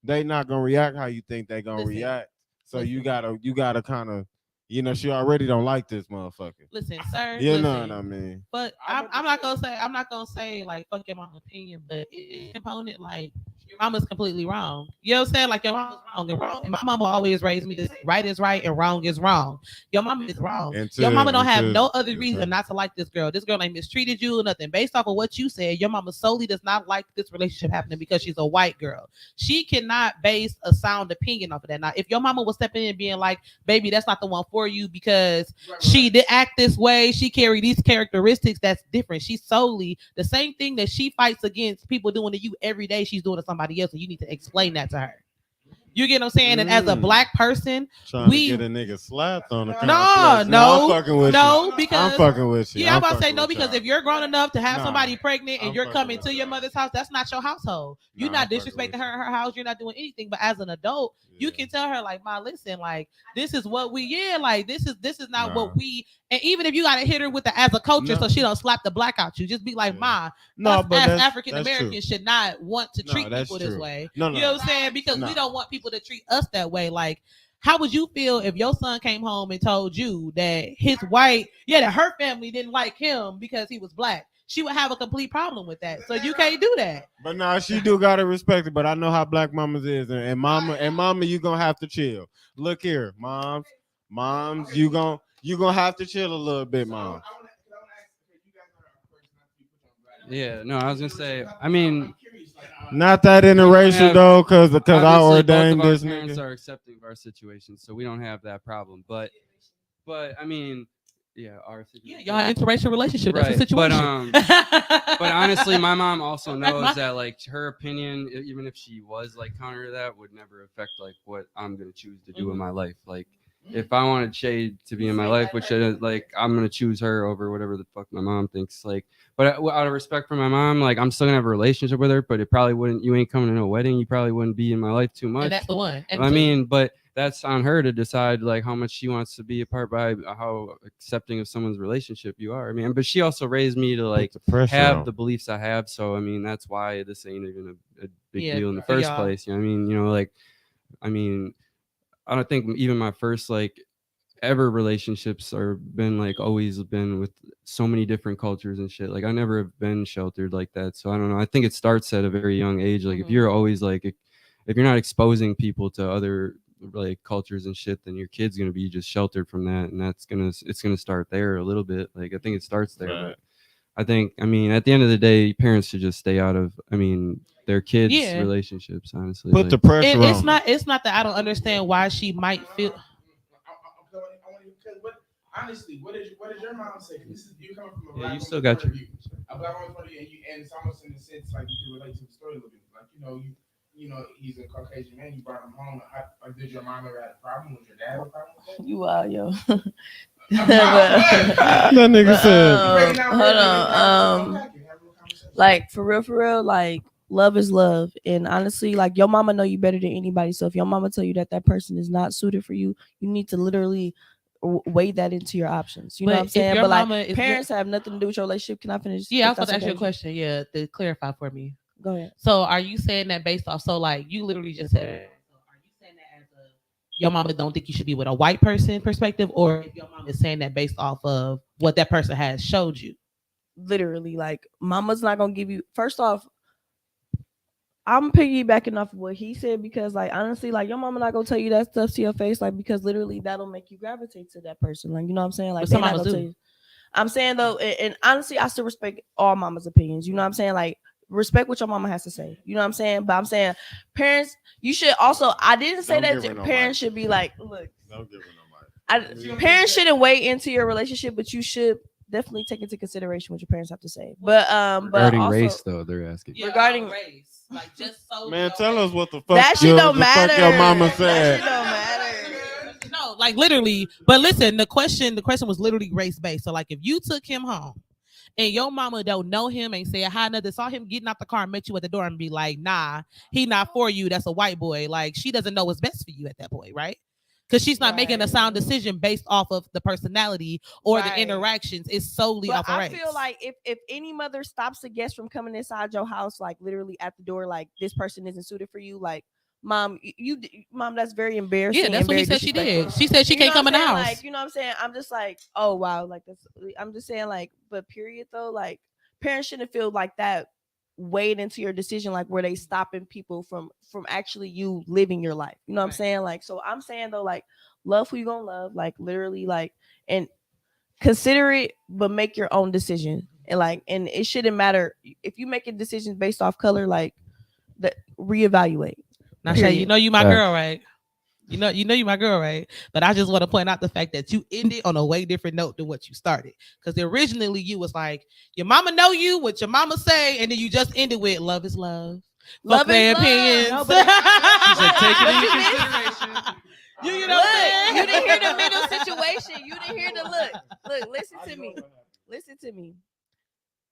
They not gonna react how you think they gonna Listen. react. So you gotta kind of, you know, she already don't like this motherfucker. Listen, sir. You listen. know what I mean? But I'm not gonna say like fuck your mama's opinion, but it's component like your mama's completely wrong. You know what I'm saying? Like your mama's wrong. And my mama always raised me this: right is right and wrong is wrong. Your mama is wrong. Your mama don't have no other reason not to like this girl. This girl ain't mistreated you or nothing. Based off of what you said, your mama solely does not like this relationship happening because she's a white girl. She cannot base a sound opinion off of that. Now, if your mama was stepping in being like, baby, that's not the one for you because she did act this way, she carried these characteristics, that's different. She's solely the same thing that she fights against people doing to you every day, she's doing to somebody else, and you need to explain that to her. You get what I'm saying? And as a black person, Trying we to get a nigga slapped on the no, I'm fucking with you. because I'm fucking with you. yeah, I'm about to fucking say no with because y'all. if you're grown enough to have Nah, somebody pregnant and I'm you're fucking coming with to your y'all. mother's house, that's not your household. You're Nah, not I'm fucking disrespecting with her house. You're not doing anything. But as an adult, you Yeah. can tell her like, "Ma, listen, like this is what we like this is not Nah. what we." And even if you gotta hit her with the as a culture No. so she don't slap the black out you, just be like, Yeah. "Ma, No, us but as that's African true. Americans should not want to No, treat that's people this true. way." No, You know what I'm saying? Because No. we don't want people to treat us that way. Like, how would you feel if your son came home and told you that that her family didn't like him because he was black? She would have a complete problem with that. So you can't do that. But nah, she do gotta respect it. But I know how black mamas is, and mama, you gonna have to chill. Look here, moms, you gonna have to chill a little bit, mom. Yeah, no, I was gonna say. I mean, Not that interracial though, because I Obviously, ordained both of our this parents nigga. are accepting of our situation, so we don't have that problem. But I mean, yeah, our situation. Y'all interracial relationship. That's a Right. situation. But honestly, my mom also knows that like her opinion, even if she was like counter to that, would never affect like what I'm gonna choose to do in my life. Like if I wanted Shay to be in my life, which like I'm gonna choose her over whatever the fuck my mom thinks. Like, but out of respect for my mom, like I'm still gonna have a relationship with her, but it probably wouldn't. You ain't coming to a wedding. You probably wouldn't be in my life too much. And that's the one. And I mean, but that's on her to decide like how much she wants to be a part by how accepting of someone's relationship you are. I mean, but she also raised me to like have the beliefs I have. So I mean, that's why this ain't even a big deal in the first place. You know what I mean? You know, like I mean, I don't think even my first like ever relationships are been like always been with so many different cultures and shit. Like I never have been sheltered like that. So I don't know. I think it starts at a very young age. Like if you're always like if you're not exposing people to other like cultures and shit, then your kid's gonna be just sheltered from that, and it's gonna start there a little bit. Like I think it starts there. Right. But I mean at the end of the day, parents should just stay out of their kids' relationships, honestly. Put the pressure on. It's not that I don't understand why she might feel. Honestly, what did your mom say? This is you coming from a black you still got your a black woman's point of view, and it's almost in the sense like you can relate to the story a little bit. Like you know, he's a Caucasian man. You brought him home. Like, did your mom ever have a problem? Was your dad have a problem with that? You are, yo. That nigga said. Hold on. Like for real, like love is love, and honestly, like your mama know you better than anybody. So if your mama tell you that person is not suited for you, you need to literally weigh that into your options. You know what I'm saying? But like parents have nothing to do with your relationship. Can I finish? Yeah, I was about to ask you a question. Yeah, to clarify for me. Go ahead. So are you saying that based off? So like you literally just said. Are you saying that as your mama don't think you should be with a white person perspective, or if your mom is saying that based off of what that person has showed you? Literally, like mama's not gonna give you. First off, I'm piggybacking off of what he said because, like, honestly, like your mama not gonna tell you that stuff to your face, like because literally that'll make you gravitate to that person. Like, you know what I'm saying? Like, some mamas do. I'm saying though, and honestly, I still respect all mama's opinions. You know what I'm saying? Like, respect what your mama has to say. You know what I'm saying? But I'm saying, parents, you should also. I didn't say that parents should be like, look. Don't give her no money. Parents shouldn't weigh into your relationship, but you should definitely take into consideration what your parents have to say. But regarding also, race though, they're asking. Yeah, regarding race, like just so. Man, tell us what the fuck. That shit don't matter. Fuck your mama said. That shit don't matter. No, like literally. But listen, the question was literally race based. So like, if you took him home, and your mama don't know him, ain't said hi, nothing, saw him getting out the car and met you at the door and be like, nah, he not for you. That's a white boy. Like she doesn't know what's best for you at that point, right? Because she's not making a sound decision based off of the personality or the interactions. It's solely off of race. I feel like if any mother stops a guest from coming inside your house, like literally at the door, like this person isn't suited for you, like mom, that's very embarrassing. Yeah, that's what he said she did. She said she can't come in the house. Like, you know what I'm saying? I'm just like, oh wow, like that's. I'm just saying, like, but period though, like parents shouldn't feel like that weighed into your decision, like where they stopping people from actually you living your life. You know what I'm saying? Like, so I'm saying though, like, love who you gonna love, like literally, like, and consider it, but make your own decision. And like, and it shouldn't matter if you making decisions based off color, like that, reevaluate. Now, Shay, you know you my girl, right? You know you my girl, right? But I just want to point out the fact that you ended on a way different note than what you started. Because originally you was like, your mama know you, what your mama say, and then you just ended with love is love. Love their opinions. No, but she said, take it into consideration. You know what I'm saying? You didn't hear the middle situation. You didn't hear the look. Listen to me.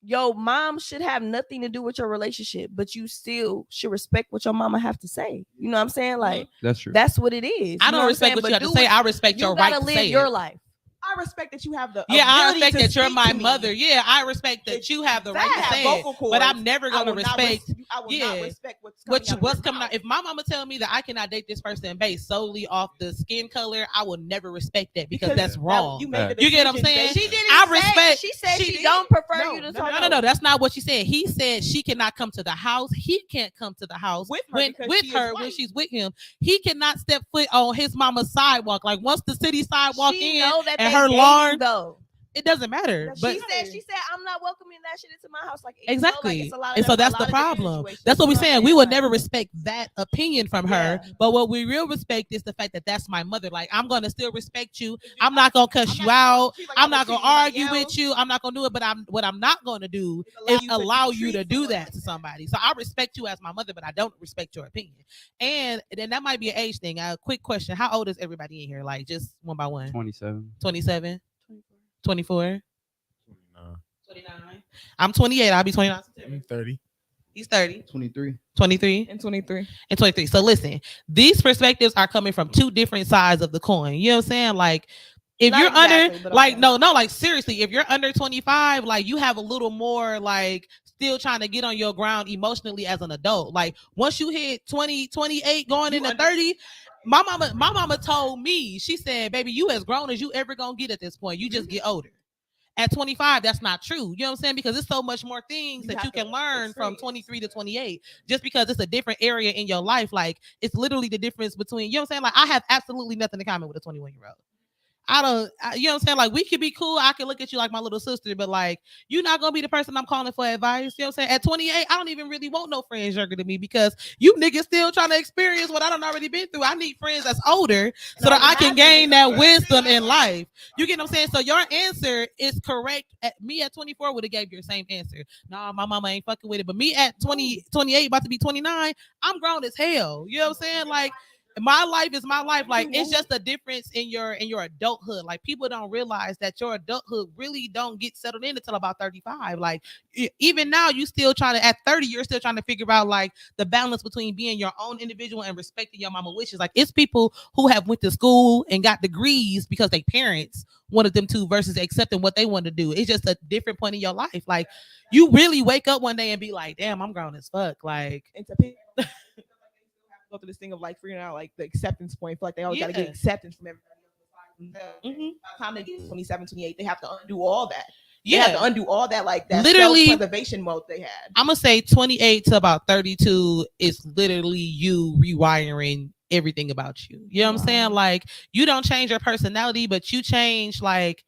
Your mom should have nothing to do with your relationship, but you still should respect what your mama have to say. You know what I'm saying? Like, that's true. That's what it is. I don't respect what you have to say. I respect your right to say your life. I respect that you have the I respect that you're my mother. Yeah, I respect that you have the right to say it. But I'm never gonna respect. I will not respect what's coming out. If my mama tell me that I cannot date this person based solely off the skin color, I will never respect that because that's wrong. You get what I'm saying? She didn't. She said she don't prefer you to talk. No. That's not what she said. He said she cannot come to the house. He can't come to the house with her when she's with him. He cannot step foot on his mama's sidewalk. Like once the city sidewalk in and her lawn, it doesn't matter. But she said, I'm not welcoming that shit into my house. Like exactly. It's a lot of and so them, that's the problem. That's what we're saying. We would never respect that opinion from her. But what we real respect is the fact that that's my mother. Like, I'm gonna still respect you. I'm not gonna cuss you out. I'm not gonna argue with you. I'm not gonna do it. But what I'm not gonna do is allow you to do that to somebody. So I respect you as my mother, but I don't respect your opinion. And then that might be an age thing. A quick question: how old is everybody in here? Like, just one by one. 27. 27. 24. 29. I'm 28. I'll be 29. I'm 30. He's 30. 23. 23. And 23. And 23. So listen, these perspectives are coming from two different sides of the coin. You know what I'm saying? Like, if Not you're exactly, under, but like, okay. no, like, seriously, if you're under 25, like, you have a little more, like, still trying to get on your ground emotionally as an adult. Like, once you hit 20, 28, going into 30, my mama told me, she said, baby, you as grown as you ever gonna get at this point. You just get older. At 25, that's not true. You know what I'm saying? Because there's so much more things that you can learn from 23 to 28. Just because it's a different area in your life, like, it's literally the difference between, you know what I'm saying? Like, I have absolutely nothing in common with a 21-year-old. You know what I'm saying? Like, we could be cool. I can look at you like my little sister, but like, you're not going to be the person I'm calling for advice. You know what I'm saying? At 28, I don't even really want no friends younger than me because you niggas still trying to experience what I done already been through. I need friends that's older so that I can gain that wisdom in life. You get what I'm saying? So your answer is correct. Me at 24 would have gave you the same answer. Nah, my mama ain't fucking with it. But me at 28, about to be 29, I'm grown as hell. You know what I'm saying? Like, my life is my life. Like, it's just a difference in your adulthood. Like, people don't realize that your adulthood really don't get settled in until about 35. Like, even now, you still trying to, at 30, you're still trying to figure out like the balance between being your own individual and respecting your mama wishes. Like, it's people who have went to school and got degrees because their parents wanted them to versus accepting what they want to do. It's just a different point in your life. Like, you really wake up one day and be like, damn, I'm grown as fuck. Like, go through this thing of like figuring out like the acceptance point. Feel like they always got to get acceptance from everybody. By the time they get 27, 28, they have to undo all that. They have to undo all that, like that literally self-preservation mode they had. I'm gonna say 28 to about 32 is literally you rewiring everything about you. You know what I'm saying? Like, you don't change your personality, but you change, like,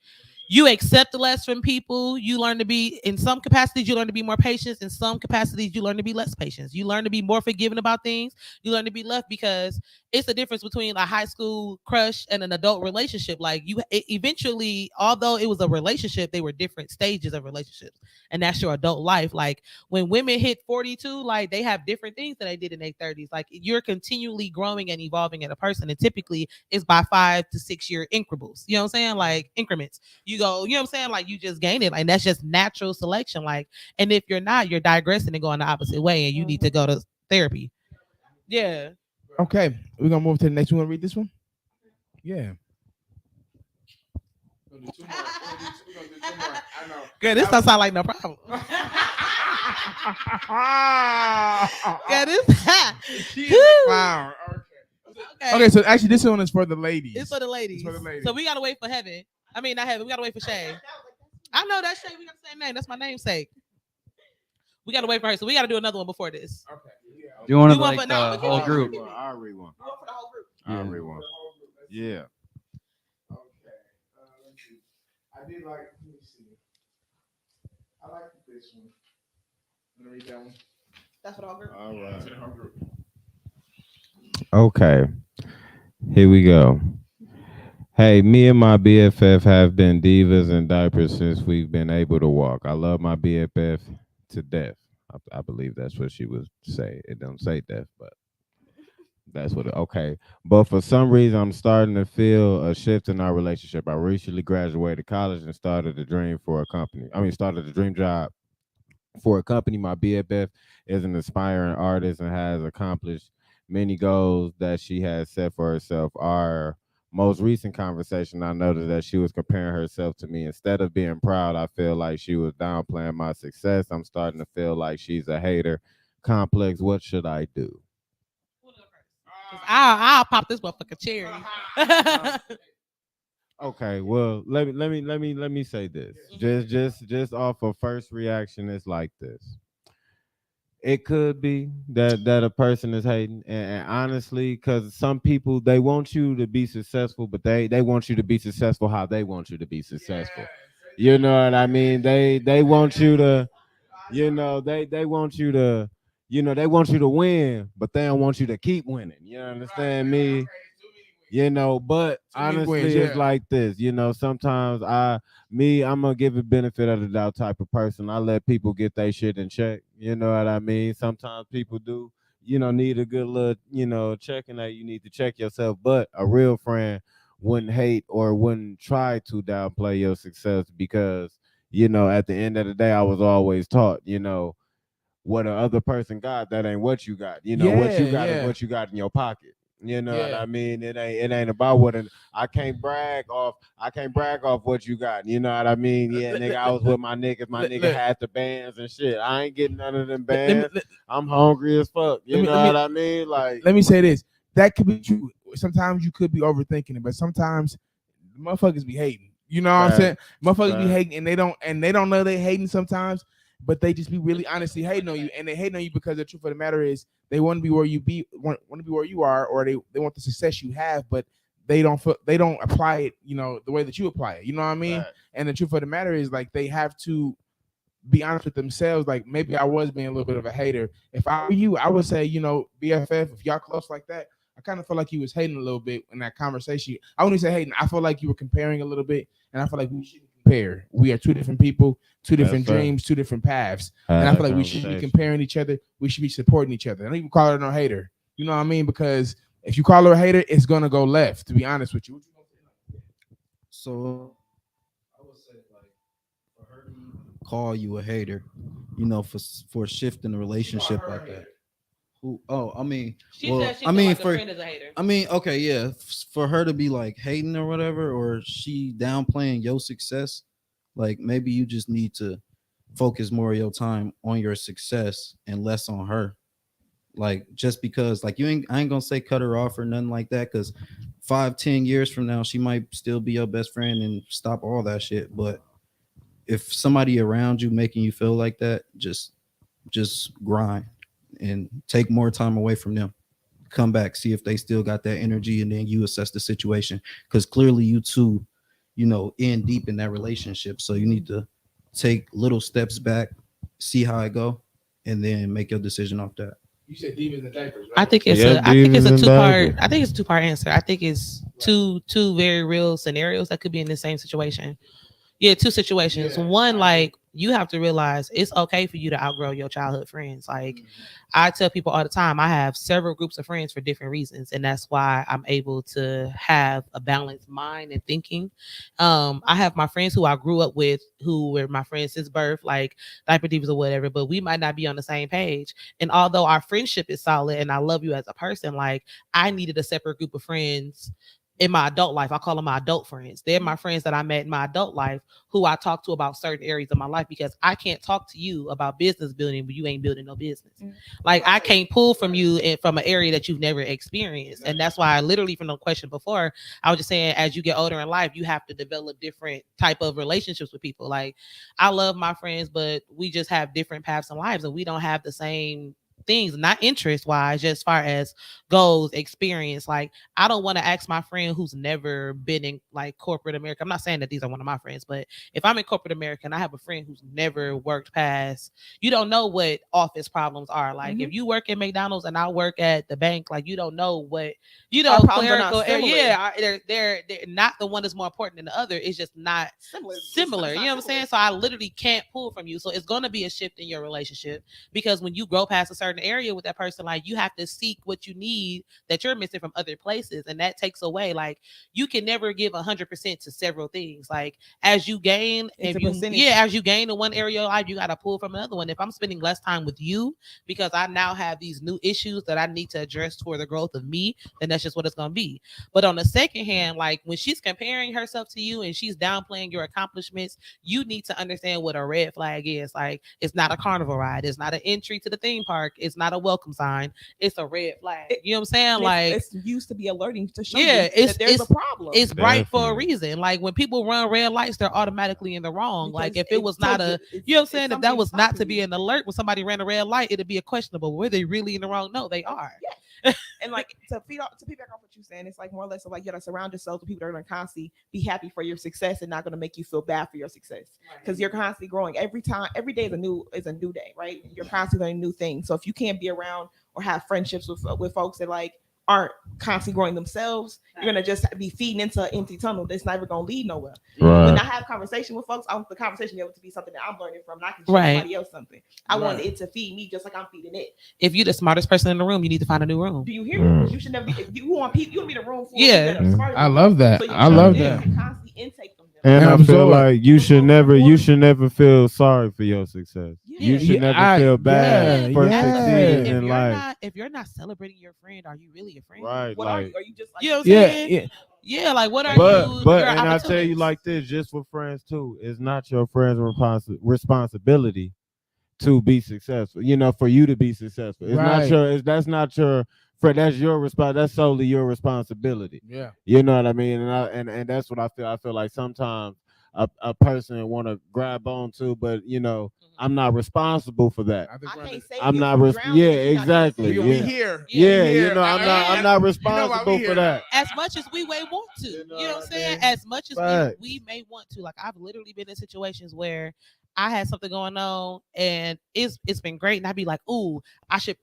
you accept less from people. You learn to be, in some capacities, you learn to be more patient. In some capacities, you learn to be less patient. You learn to be more forgiving about things. You learn to be left, because it's a difference between a high school crush and an adult relationship. Like, eventually, although it was a relationship, they were different stages of relationships. And that's your adult life. Like, when women hit 42, like, they have different things that they did in their 30s. Like, you're continually growing and evolving as a person. And typically it's by 5 to 6 year increments. You know what I'm saying? Like, increments. You go, you know what I'm saying? Like, you just gain it. Like, that's just natural selection. Like, and if you're not, you're digressing and going the opposite way, and you need to go to therapy. Yeah. Okay, we're gonna move to the next one. Read this one. Yeah. Good. This don't sound like no problem. Yeah, this. Wow. Okay, so actually, this one is for the ladies. It's for the ladies. It's for the ladies. So we gotta wait for Heaven. I mean, not Heaven. We gotta wait for Shay. I know that's Shay. We got the same name. That's my namesake. We gotta wait for her. So we gotta do another one before this. Okay. You want to want like for- the whole group? I'll read one. Yeah. I'll read one. Yeah. Okay. Let's see. I did like. Let me see. I like this one. Let me read that one. That's what I'll group. All right. That's the whole group. Okay. Here we go. Hey, me and my BFF have been divas in diapers since we've been able to walk. I love my BFF to death. I believe that's what she would say. It don't say death, but that's what okay. But for some reason, I'm starting to feel a shift in our relationship. I recently graduated college and started a dream job for a company. My BFF is an aspiring artist and has accomplished many goals that she has set for herself. Our most recent conversation, I noticed that she was comparing herself to me. Instead of being proud, I feel like she was downplaying my success. I'm starting to feel like she's a hater. Complex, what should I do? I'll pop this motherfucker cherry. Okay, well, let me say this. Just off of first reaction, it's like this. It could be that a person is hating, and honestly, because some people, they want you to be successful, but they want you to be successful how they want you to be successful. You know what I mean? They want you to, they want you to, they want you to win, but they don't want you to keep winning. You understand me? But honestly, wins, it's yeah. like this. Sometimes I'm gonna give a benefit of the doubt type of person. I let people get their shit in check. You know what I mean? Sometimes people do, need a good little, checking that you need to check yourself. But a real friend wouldn't hate or wouldn't try to downplay your success because, at the end of the day, I was always taught, what the other person got, that ain't what you got. What you got is what you got in your pocket. You know what I mean? It ain't about I can't brag off what you got. You know what I mean? Yeah, nigga, I was with my niggas. My nigga had the bands and shit. I ain't getting none of them bands. I'm hungry as fuck. You know what I mean? Like, let me say this. That could be true. Sometimes you could be overthinking it, but sometimes motherfuckers be hating. You know what I'm saying? Motherfuckers be hating and they don't know they hating sometimes, but they just be really honestly hating on you. And they hating on you because the truth of the matter is they want to be where you want to be where you are, or they want the success you have, but they don't apply it, the way that you apply it. You know what I mean? Right. And the truth of the matter is, like, they have to be honest with themselves. Like, maybe I was being a little bit of a hater. If I were you, I would say, BFF, if y'all close like that, I kind of feel like you was hating a little bit in that conversation. I wouldn't say hating. I feel like you were comparing a little bit, and I feel like we shouldn't compare. We are two different people, two different dreams, two different paths, and I feel like we shouldn't be comparing each other. We should be supporting each other. I don't even call her no hater. You know what I mean? Because if you call her a hater, it's gonna go left. To be honest with you. So I would say, like, for her to call you a hater, for shifting a relationship like that. She said she like a friend is a hater. Okay, yeah. For her to be like hating or whatever, or she downplaying your success, like, maybe you just need to focus more of your time on your success and less on her. Like, just because, like, I ain't gonna say cut her off or nothing like that, because 5-10 years from now she might still be your best friend and stop all that shit. But if somebody around you making you feel like that, just grind and take more time away from them. Come back, see if they still got that energy, and then you assess the situation, because clearly you two, in deep in that relationship. So you need to take little steps back, see how it go, and then make your decision off that. You said deep in the diapers, right? I think it's a two-part. I think it's a two-part answer. I think it's two very real scenarios that could be in the same situation. Yeah, two situations. Yeah. One, like, you have to realize it's okay for you to outgrow your childhood friends. Like, I tell people all the time, I have several groups of friends for different reasons, and that's why I'm able to have a balanced mind and thinking. I have my friends who I grew up with, who were my friends since birth, like Diaper Divas or whatever, but we might not be on the same page. And although our friendship is solid and I love you as a person, like, I needed a separate group of friends in my adult life. I call them my adult friends. They're my friends that I met in my adult life, who I talk to about certain areas of my life, because I can't talk to you about business building, but you ain't building no business. Like, I can't pull from you from an area that you've never experienced. And that's why I literally, from the question before, I was just saying, as you get older in life, you have to develop different type of relationships with people. Like, I love my friends, but we just have different paths in lives, and we don't have the same things, not interest wise, just as far as goals, experience. Like, I don't want to ask my friend who's never been in, like, corporate America. I'm not saying that these are one of my friends, but if I'm in corporate America and I have a friend who's never worked past, you don't know what office problems are. Like, if you work at McDonald's and I work at the bank, like, you don't know what, clerical area. They're not the one that's more important than the other. It's just not similar. You know what I'm saying? So I literally can't pull from you. So it's going to be a shift in your relationship, because when you grow past a certain area with that person, like, you have to seek what you need that you're missing from other places, and that takes away, like, you can never give 100% to several things. Like, as you gain, as you gain in one area of life, you got to pull from another one. If I'm spending less time with you because I now have these new issues that I need to address for the growth of me, then that's just what it's going to be. But on the second hand, like, when she's comparing herself to you and she's downplaying your accomplishments, you need to understand what a red flag is. Like, it's not a carnival ride, it's not an entry to the theme park, it's not a welcome sign, it's a red flag. You know what I'm saying? Like, it's used to be alerting to show you that there's a problem. It's bright for a reason. Like, when people run red lights, they're automatically in the wrong. Because, like, if it was not you know what I'm saying, if that was not to be an alert, when somebody ran a red light, it'd be a questionable. Were they really in the wrong? No, they are. Yeah. And like to piggyback off what you're saying, it's like more or less of like you gotta surround yourself with people that are gonna constantly be happy for your success and not gonna make you feel bad for your success. Because you're constantly growing. Every day is a new day, right? You're constantly learning new things. So if you can't be around or have friendships with folks that like aren't constantly growing themselves, you're gonna just be feeding into an empty tunnel that's never gonna lead nowhere. Right. When I have conversation with folks, I want the conversation able to be something that I'm learning from, not to show somebody else something. I want it to feed me just like I'm feeding it. If you're the smartest person in the room, you need to find a new room. Do you hear me? You should never be. If you want people, you want to be the room full. I love that. I love that. Constantly intake from them. And I feel like you should never feel sorry for your success. You should never feel bad for succeeding in life. If you're not celebrating your friend, are you really a friend? Right. What like, are you just like, you know what I'm saying? Yeah, like what are you? But and I tell you like this, just for friends too, it's not your friend's responsibility to be successful. You know, for you to be successful. It's not your. That's not your. That's your response. That's solely your responsibility. Yeah. You know what I mean? And that's what I feel. I feel like sometimes a person want to grab on to, but you know, I'm not responsible for that. I'm not. Exactly. We here. You know, I'm not responsible for that. As much as we may want to, you know what I'm saying? As much as we may want to, like I've literally been in situations where I had something going on and it's been great, and I'd be like, "Ooh, I should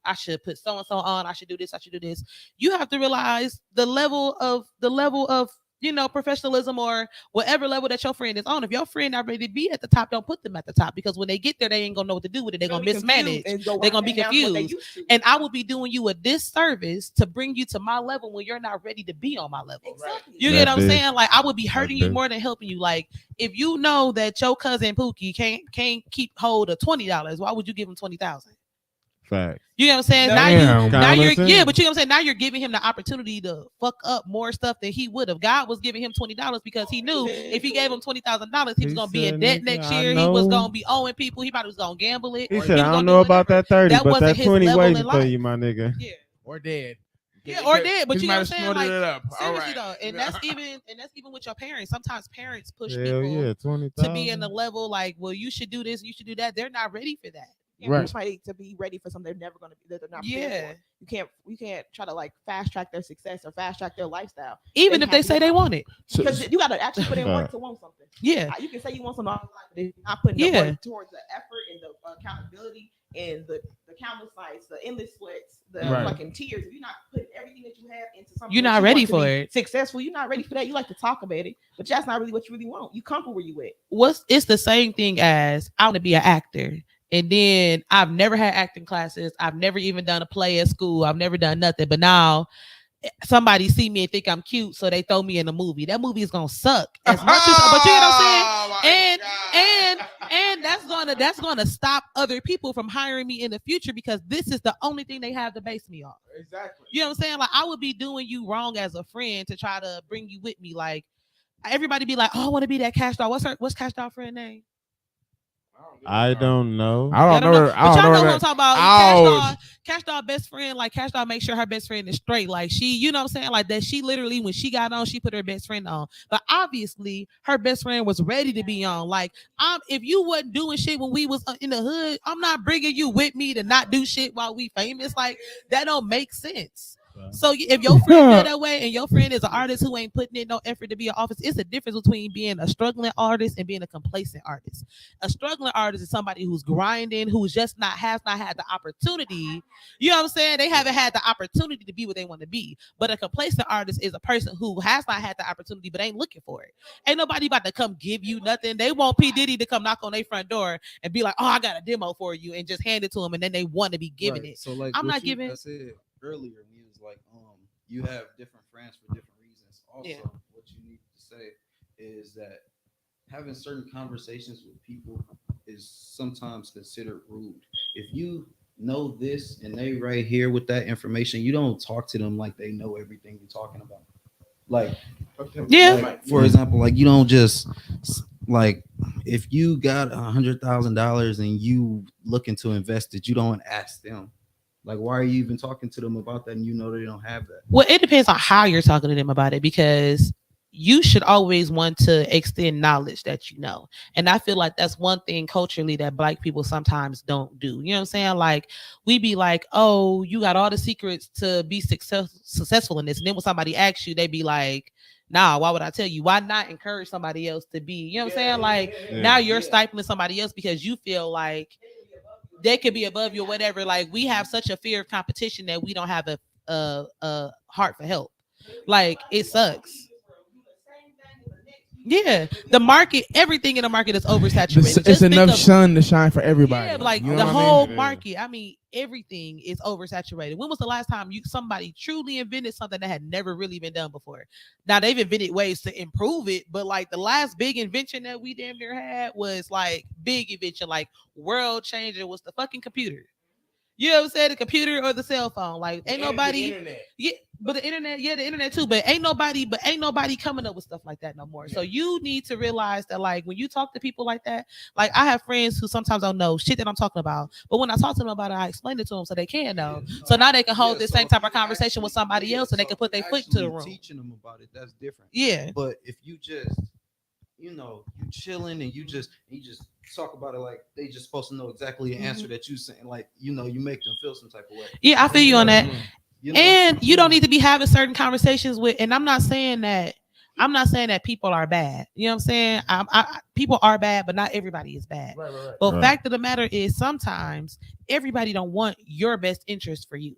put so and so on. I should do this. I should do this." You have to realize the level of you know, professionalism or whatever level that your friend is on. If your friend not ready to be at the top, don't put them at the top, because when they get there, they ain't gonna know what to do with it. They're gonna mismanage. They're gonna be confused. And I will be doing you a disservice to bring you to my level when you're not ready to be on my level. Exactly. You get what I'm saying? Like I would be hurting you more than helping you. Like if you know that your cousin Pookie can't keep hold of $20, why would you give him 20,000? Fact. You know what I'm saying? Now you're but you know what I'm saying? Now you're giving him the opportunity to fuck up more stuff than he would have. God was giving him $20 because he knew if he gave him $20,000, he was gonna be in debt next year. He was gonna be owing people. He probably was gonna gamble it. He said, "I don't know about that 30, but that 20 waiting for you, my nigga." Yeah. Or dead. Yeah, or dead. But you know what I'm saying? Like, it up. seriously though, and that's even with your parents. Sometimes parents push Hell people 20,000 to be in the level like, well, you should do this, you should do that. They're not ready for that. Right. To be ready for something they're never going to be. They're not prepared for. You can't try to like fast track their success or fast track their lifestyle. Even if they say they want it, because you got to actually put in work to want something. Yeah, you can say you want something, but you're not putting the work towards the effort and the accountability and the countless nights, the endless sweats, the fucking tears. If you're not putting everything that you have into something, you're not ready for it. Successful, you're not ready for that. You like to talk about it, but that's not really what you really want. You comfortable where you at. It's the same thing as I want to be an actor. And then I've never had acting classes. I've never even done a play at school. I've never done nothing. But now somebody see me and think I'm cute, so they throw me in a movie. That movie is gonna suck as much as, but you know what I'm saying? And that's gonna stop other people from hiring me in the future, because this is the only thing they have to base me off. Exactly. You know what I'm saying? Like I would be doing you wrong as a friend to try to bring you with me. Like everybody be like, "Oh, I want to be that Cash Doll." What's Cash Doll friend name? I don't know. I don't know. But y'all know what I'm talking about. Cash Doll best friend, like Cash Doll make sure her best friend is straight. Like she, you know what I'm saying? Like that she literally, when she got on, she put her best friend on. But obviously her best friend was ready to be on. Like if you wasn't doing shit when we was in the hood, I'm not bringing you with me to not do shit while we famous. Like that don't make sense. So if your friend feel that way and your friend is an artist who ain't putting in no effort to be an artist, it's a difference between being a struggling artist and being a complacent artist. A struggling artist is somebody who's grinding, who's just has not had the opportunity. You know what I'm saying? They haven't had the opportunity to be what they want to be. But a complacent artist is a person who has not had the opportunity but ain't looking for it. Ain't nobody about to come give you nothing. They want P. Diddy to come knock on their front door and be like, "Oh, I got a demo for you," and just hand it to them, and then they want to be giving it. So like I'm not giving. I said earlier, like you have different friends for different reasons. Also, what you need to say is that having certain conversations with people is sometimes considered rude. If you know this and they right here with that information, you don't talk to them like they know everything you're talking about. Like, for example, like you don't just like if you got $100,000 and you looking to invest it, you don't ask them. Like, why are you even talking to them about that? And you know they don't have that. Well, it depends on how you're talking to them about it, because you should always want to extend knowledge that you know. And I feel like that's one thing culturally that Black people sometimes don't do. You know what I'm saying? Like we be like, oh, you got all the secrets to be successful in this. And then when somebody asks you, they be like, nah, why would I tell you? Why not encourage somebody else to be? You know what I'm saying? Like now you're stifling somebody else because you feel like they could be above you or whatever. Like we have such a fear of competition that we don't have a heart for help. Like it sucks. Yeah, the market, everything in the market is oversaturated. It's enough sun to shine for everybody. Yeah, like you know the what whole I mean? market. I mean, everything is oversaturated. When was the last time somebody truly invented something that had never really been done before? Now they've invented ways to improve it, but like the last big invention that we damn near had was like big invention, like world changer was the fucking computer. You know what I'm saying? The computer or the cell phone. Like ain't nobody. Yeah, but the internet too. But ain't nobody coming up with stuff like that no more. So you need to realize that like when you talk to people like that, like I have friends who sometimes don't know shit that I'm talking about. But when I talk to them about it, I explain it to them so they can know. So now they can hold the same type of conversation with somebody else and they can put their foot to the room. Teaching them about it, that's different. Yeah. But if you just, you chilling and you just talk about it like they just supposed to know exactly the answer that you saying, like you make them feel some type of way. Yeah, I feel you on that. And you don't need to be having certain conversations with. And I'm not saying that people are bad. You know what I'm saying? People are bad, but not everybody is bad. Right. But fact of the matter is, sometimes everybody don't want your best interest for you.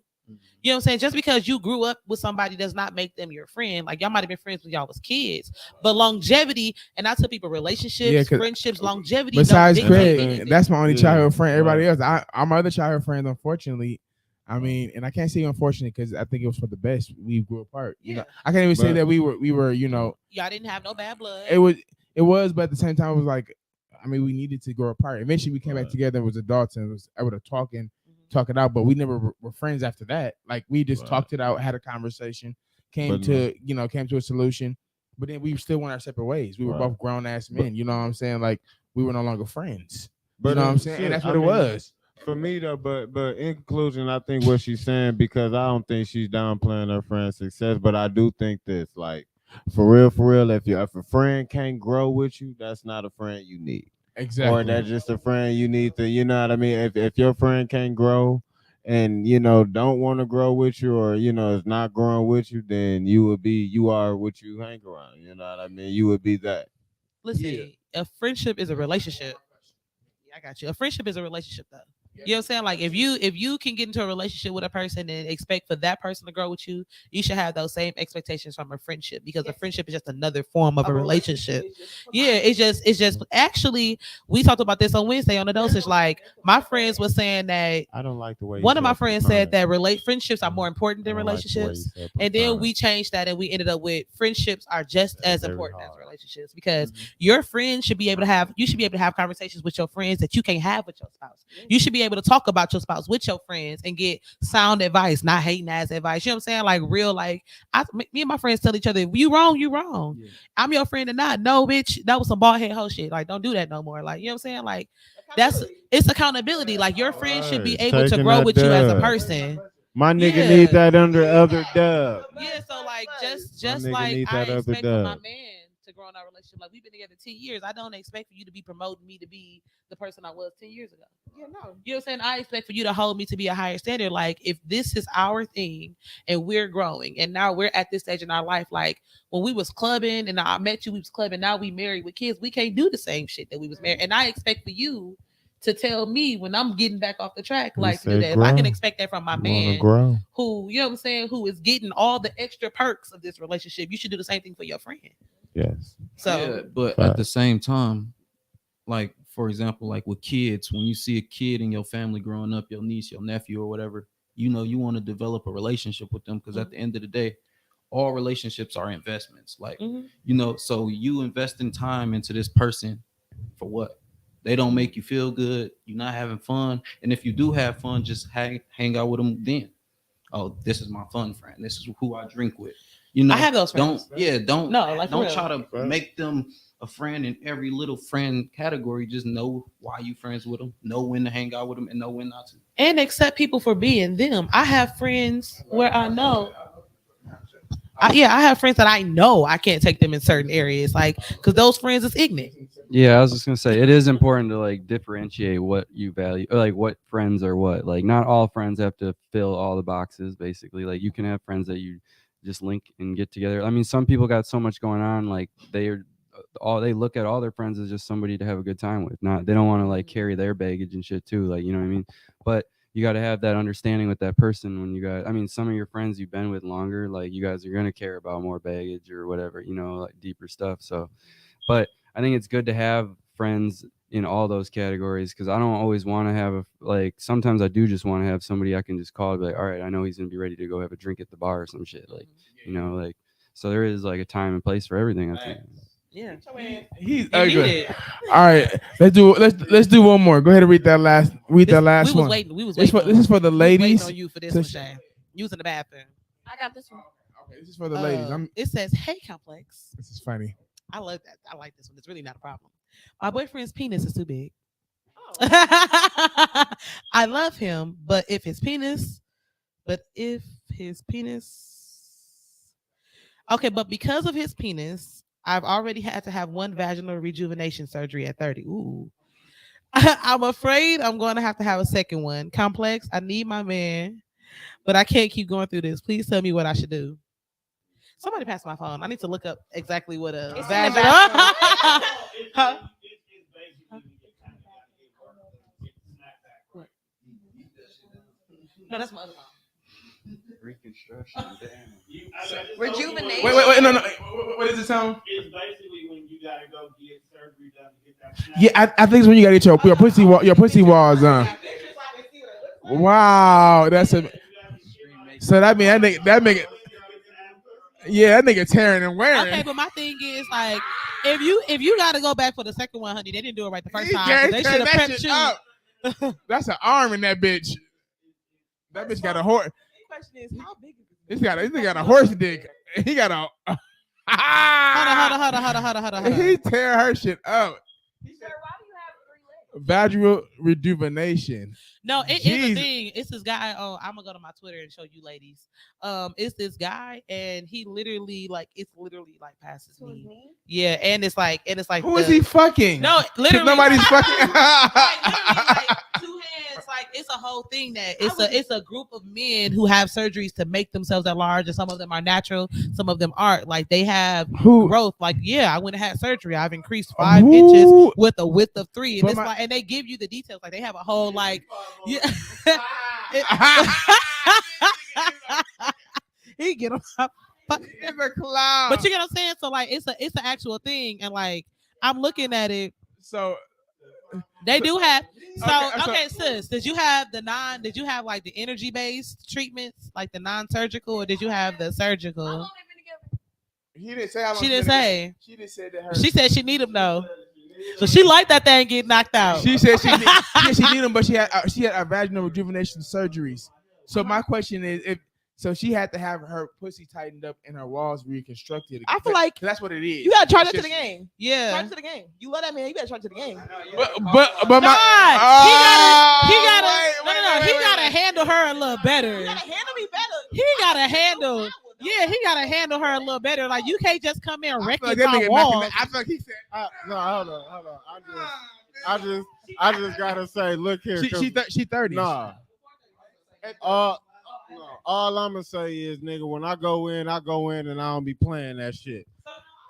You know what I'm saying? Just because you grew up with somebody does not make them your friend. Like y'all might have been friends when y'all was kids, but longevity, and I tell people relationships, friendships, longevity. Besides Craig, that's my only childhood friend. Everybody else, I'm other childhood friends, unfortunately. I mean, and I can't say unfortunate because I think it was for the best. We grew apart. You know, I can't even say that we were. You know, y'all didn't have no bad blood. It was, but at the same time, it was like, I mean, we needed to grow apart. Eventually, we came back together and was adults and was able to talk it out, but we never were friends after that. Like we just talked it out, had a conversation, came to a solution, but then we still went our separate ways. We were both grown ass men. You know what I'm saying? Like we were no longer friends. But you know what I'm saying? And that's what it was. For me though, but in conclusion, I think what she's saying, because I don't think she's downplaying her friend's success, but I do think this, like for real, if a friend can't grow with you, that's not a friend you need. Exactly. Or that's just a friend you need to, you know what I mean? If your friend can't grow and don't want to grow with you, or is not growing with you, then you are what you hang around. You know what I mean? You would be that. Listen, a friendship is a relationship. Yeah, I got you. A friendship is a relationship though. You know what I'm saying? Like if you can get into a relationship with a person and expect for that person to grow with you, you should have those same expectations from a friendship, because a friendship is just another form of a relationship. Yeah, it's just actually we talked about this on Wednesday on the dosage. Like my friends were saying that I don't like the way one of my friends said that friendships are more important than relationships, and then we changed that and we ended up with friendships are just as important as relationships, because your friends should be able to have conversations with your friends that you can't have with your spouse. You should be able to talk about your spouse with your friends and get sound advice, not hating ass advice. You know what I'm saying? Like real, like me and my friends tell each other, if you wrong, you wrong. Yeah. I'm your friend or not. No, bitch, that was some bald head hoe shit. Like, don't do that no more. Like, you know what I'm saying? Like, it's accountability. Like your friend should be able to grow with you as a person. My nigga need that other dub. Yeah, so like just like I expect for my man to grow in our relationship. Like we've been together 10 years. I don't expect for you to be promoting me to be the person I was 10 years ago. Yeah, no. You know what I'm saying? I expect for you to hold me to be a higher standard. Like if this is our thing and we're growing and now we're at this stage in our life, like when we was clubbing and I met you, we was clubbing, now we married with kids, we can't do the same shit that we was married. And I expect for you to tell me when I'm getting back off the track, like to do that. If I can expect that from my man who, you know what I'm saying, who is getting all the extra perks of this relationship, you should do the same thing for your friend. Yes. So yeah, but at the same time, like for example, like with kids, when you see a kid in your family growing up, your niece, your nephew, or whatever, you want to develop a relationship with them, because at the end of the day, all relationships are investments. Like so you investing time into this person for what? They don't make you feel good. You're not having fun, and if you do have fun, just hang out with them. Then, oh, this is my fun friend. This is who I drink with. I have those friends. Don't try to make them a friend in every little friend category. Just know why you friends with them, know when to hang out with them, and know when not to. And accept people for being them. I have friends where I know I have friends that I know I can't take them in certain areas, like because those friends is ignorant. Yeah, I was just gonna say it is important to like differentiate what you value, or like what friends are what. Like not all friends have to fill all the boxes. Basically, like you can have friends that you just link and get together. I mean, some people got so much going on, like they look at all their friends as just somebody to have a good time with. Not they don't want to like carry their baggage and shit too. Like you know what I mean. But you got to have that understanding with that person when you guys. I mean, some of your friends you've been with longer, like you guys are gonna care about more baggage or whatever, you know, like deeper stuff. So, but I think it's good to have friends in all those categories because I don't always want to have sometimes I do just want to have somebody I can just call and be like, all right, I know he's gonna be ready to go have a drink at the bar or some shit, like you know, like so there is like a time and place for everything. I think. Yeah, he's ugly. All right, let's do one more. Go ahead and read that last one. We was waiting. This is for the ladies. On you for this one, Shane. You was in the bathroom. I got this one. Okay, this is for the ladies. It says, "Hey, Complex." This is funny. I love that. I like this one. It's really not a problem. My boyfriend's penis is too big. Oh. I love him, but if his penis, okay, but because of his penis, I've already had to have one vaginal rejuvenation surgery at 30. Ooh. I'm afraid I'm going to have a second one. Complex, I need my man, but I can't keep going through this. Please tell me what I should do. Somebody pass my phone. I need to look up exactly what a vaginal. Huh? No, that's my other phone. Reconstruction. Rejuvenation. Wait, no. What does it sound? It's basically when you gotta go get surgery done to get that. Yeah, I think it's when you gotta get your pussy walls done. Wow, that's a. So that mean that make it. Yeah, that nigga tearing and wearing. Okay, but my thing is like, if you gotta go back for the second one, honey, they didn't do it right the first time. They should have prepped you. That's an arm in that bitch. That bitch got a horse. The question is, how big is this got a horse dick. He got a. Hold on. He tear her shit up. Vaginal rejuvenation. No, it is a thing. It's this guy. Oh, I'm gonna go to my Twitter and show you ladies. It's this guy, and he literally passes me. Yeah, and it's like who is he fucking? No, literally nobody's fucking. Like, two hands. Like it's a whole thing that it's a group of men who have surgeries to make themselves that large, and some of them are natural, some of them aren't. Like they have growth. Like I went and had surgery. I've increased 5 inches with a width of 3, and and they give you the details. Like they have a whole he get him up. But you get what I'm saying? So like it's an actual thing, and like I'm looking at it. So they do have sis, did you have like the energy based treatments, like the non-surgical, or did you have the surgical? He didn't say how long. She didn't say. She didn't say that. She said she need him though. So she liked that thing get knocked out. She said she need him, but she had a vaginal rejuvenation surgeries. So my question is, so she had to have her pussy tightened up and her walls reconstructed. I feel like that's what it is. You gotta charge it to the game. Yeah, charge it to the game. You love that man. You gotta charge it to the game. But he gotta handle her a little better. He gotta handle me better. He gotta handle. Yeah, he gotta handle her a little better. Like you can't just come in wrecking my wall. I feel like he said, "No, hold on. I just gotta say, look here. She 30. Nah. All I'm gonna say is, nigga, when I go in and I don't be playing that shit.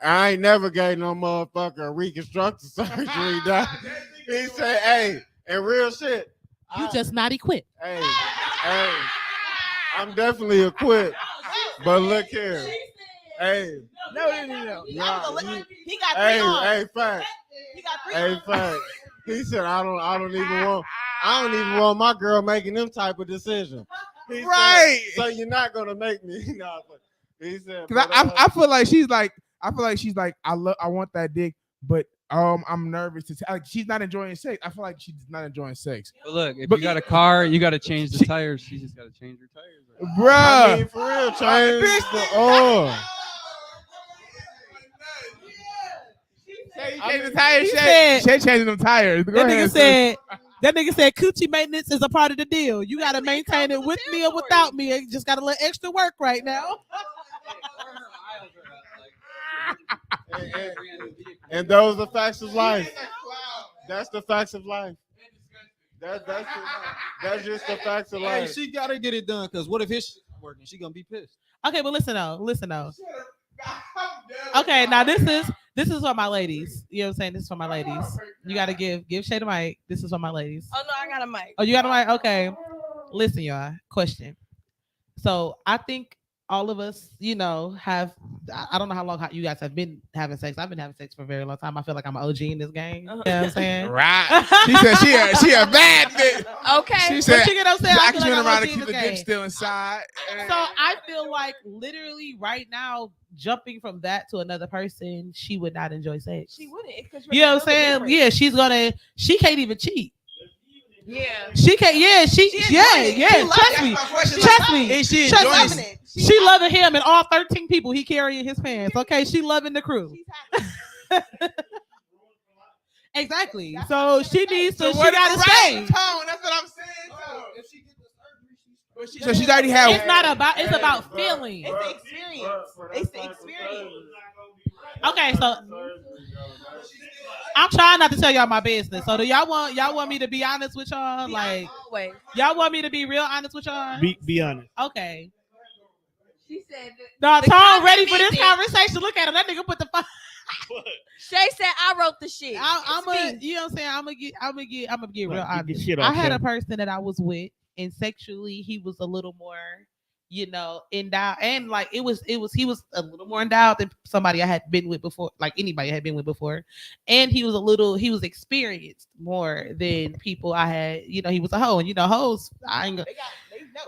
I ain't never gave no motherfucker a reconstructive surgery. Done. He said, "Hey, and real shit, you just not equipped." Hey, I'm definitely equipped. But look here, hey, no. He got 3 hey, fact. He got 3 Hey, fact. He said, I don't even want my girl making them type of decisions. Right. Said, so you're not gonna make me. No, he said, because I feel like she's like, I want that dick, but I'm nervous to like she's not enjoying sex. I feel like she's not enjoying sex. But look, if you got a car, you got to change the tires. She just got to change her tires, bruh. I mean, for real, change the Change the tires. She changing them tires. That nigga said coochie maintenance is a part of the deal. You gotta maintain it with me or without me. You just got a little extra work right now. And those are the facts of life. That's the facts of life. That's just the facts of Hey, life. she gotta get it done because what if his shit not working? She gonna be pissed. Okay, but listen though. Okay, now this is for my ladies. You know what I'm saying? This is for my ladies. You gotta give Shay the mic. This is for my ladies. Oh no, I got a mic. Oh, you got a mic? Okay. Listen, y'all. Question. So I think all of us, you know, I don't know how long you guys have been having sex. I've been having sex for a very long time. I feel like I'm an OG in this game. You know what I'm saying? Right. She said she a bad bitch. Okay. She said, But you get what I'm saying? I feel like I'm around to OG in keep the this dick game. still inside. So I feel like literally right now, jumping from that to another person, she would not enjoy sex. She wouldn't. You know what I'm saying? Yeah, she can't even cheat. Yeah. She can't. Yeah, Trust me. Trust me. Is she Trust enjoying me. it? She loving him and all 13 people he carrying his pants. Okay, she loving the crew. Exactly. So she needs to. She gotta stay. That's what I'm saying. So she's already had. It's not about. It's about feeling. It's the experience. It's the experience. Okay, so I'm trying not to tell y'all my business. So do y'all want me to be honest with y'all? Like, y'all want me to be real honest with y'all? Be honest. Okay. She said No, Tom ready for this conversation. Look at him. That nigga put the phone. Shay said I wrote the shit. I'm gonna, you know what I'm saying? I'm gonna get real honest. shit I off, had Shay. a person that I was with, and sexually he was a little more, you know, endowed, and like he was a little more endowed than somebody I had been with before, like anybody I had been with before, and he was experienced more than people I had. You know, he was a hoe, and you know, hoes. I ain't gonna.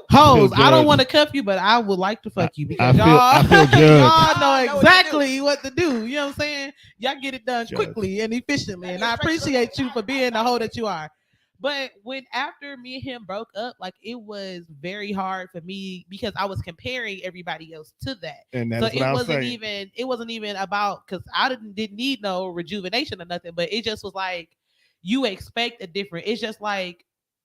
Hoes, I don't want to cuff you, but I would like to fuck you because I feel judged. y'all know exactly what to do. You know what I'm saying? Y'all get it done quickly and efficiently, and I appreciate you for being the hoe that you are. But when after me and him broke up, like it was very hard for me because I was comparing everybody else to that. And that's so what I was it wasn't even about because I didn't need no rejuvenation or nothing, but it just was like you expect a different. It's just like.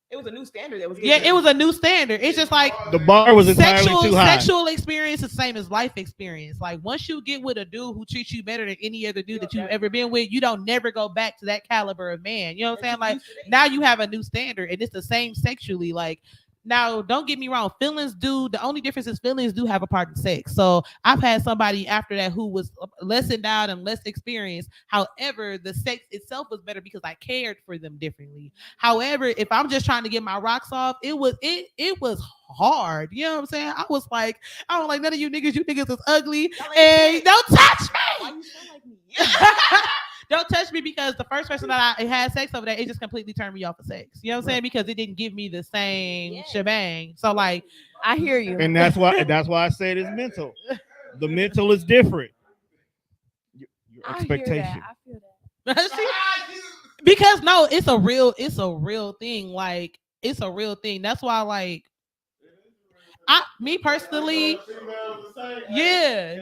It was a new standard that was. It was a new standard. It's just like The bar was entirely too high. Sexual experience is the same as life experience. Like once you get with a dude who treats you better than any other dude that you've ever been with, you don't never go back to that caliber of man. You know what I'm saying? Like now you have a new standard, and it's the same sexually. Like now, don't get me wrong. The only difference is feelings do have a part in sex. So I've had somebody after that who was less endowed and less experienced. However, the sex itself was better because I cared for them differently. However, if I'm just trying to get my rocks off, it was hard. You know what I'm saying? I was like, I don't like none of you niggas. You niggas is ugly. And don't touch me. Why you sound like me? Don't touch me because the first person that I had sex over there, it just completely turned me off of sex. You know what I'm saying? Because it didn't give me the same shebang. So like, I hear you. And that's why I said it's mental. The mental is different. Your expectation. I feel that. Because no, it's a real thing. Like it's a real thing. That's why like me personally, yeah.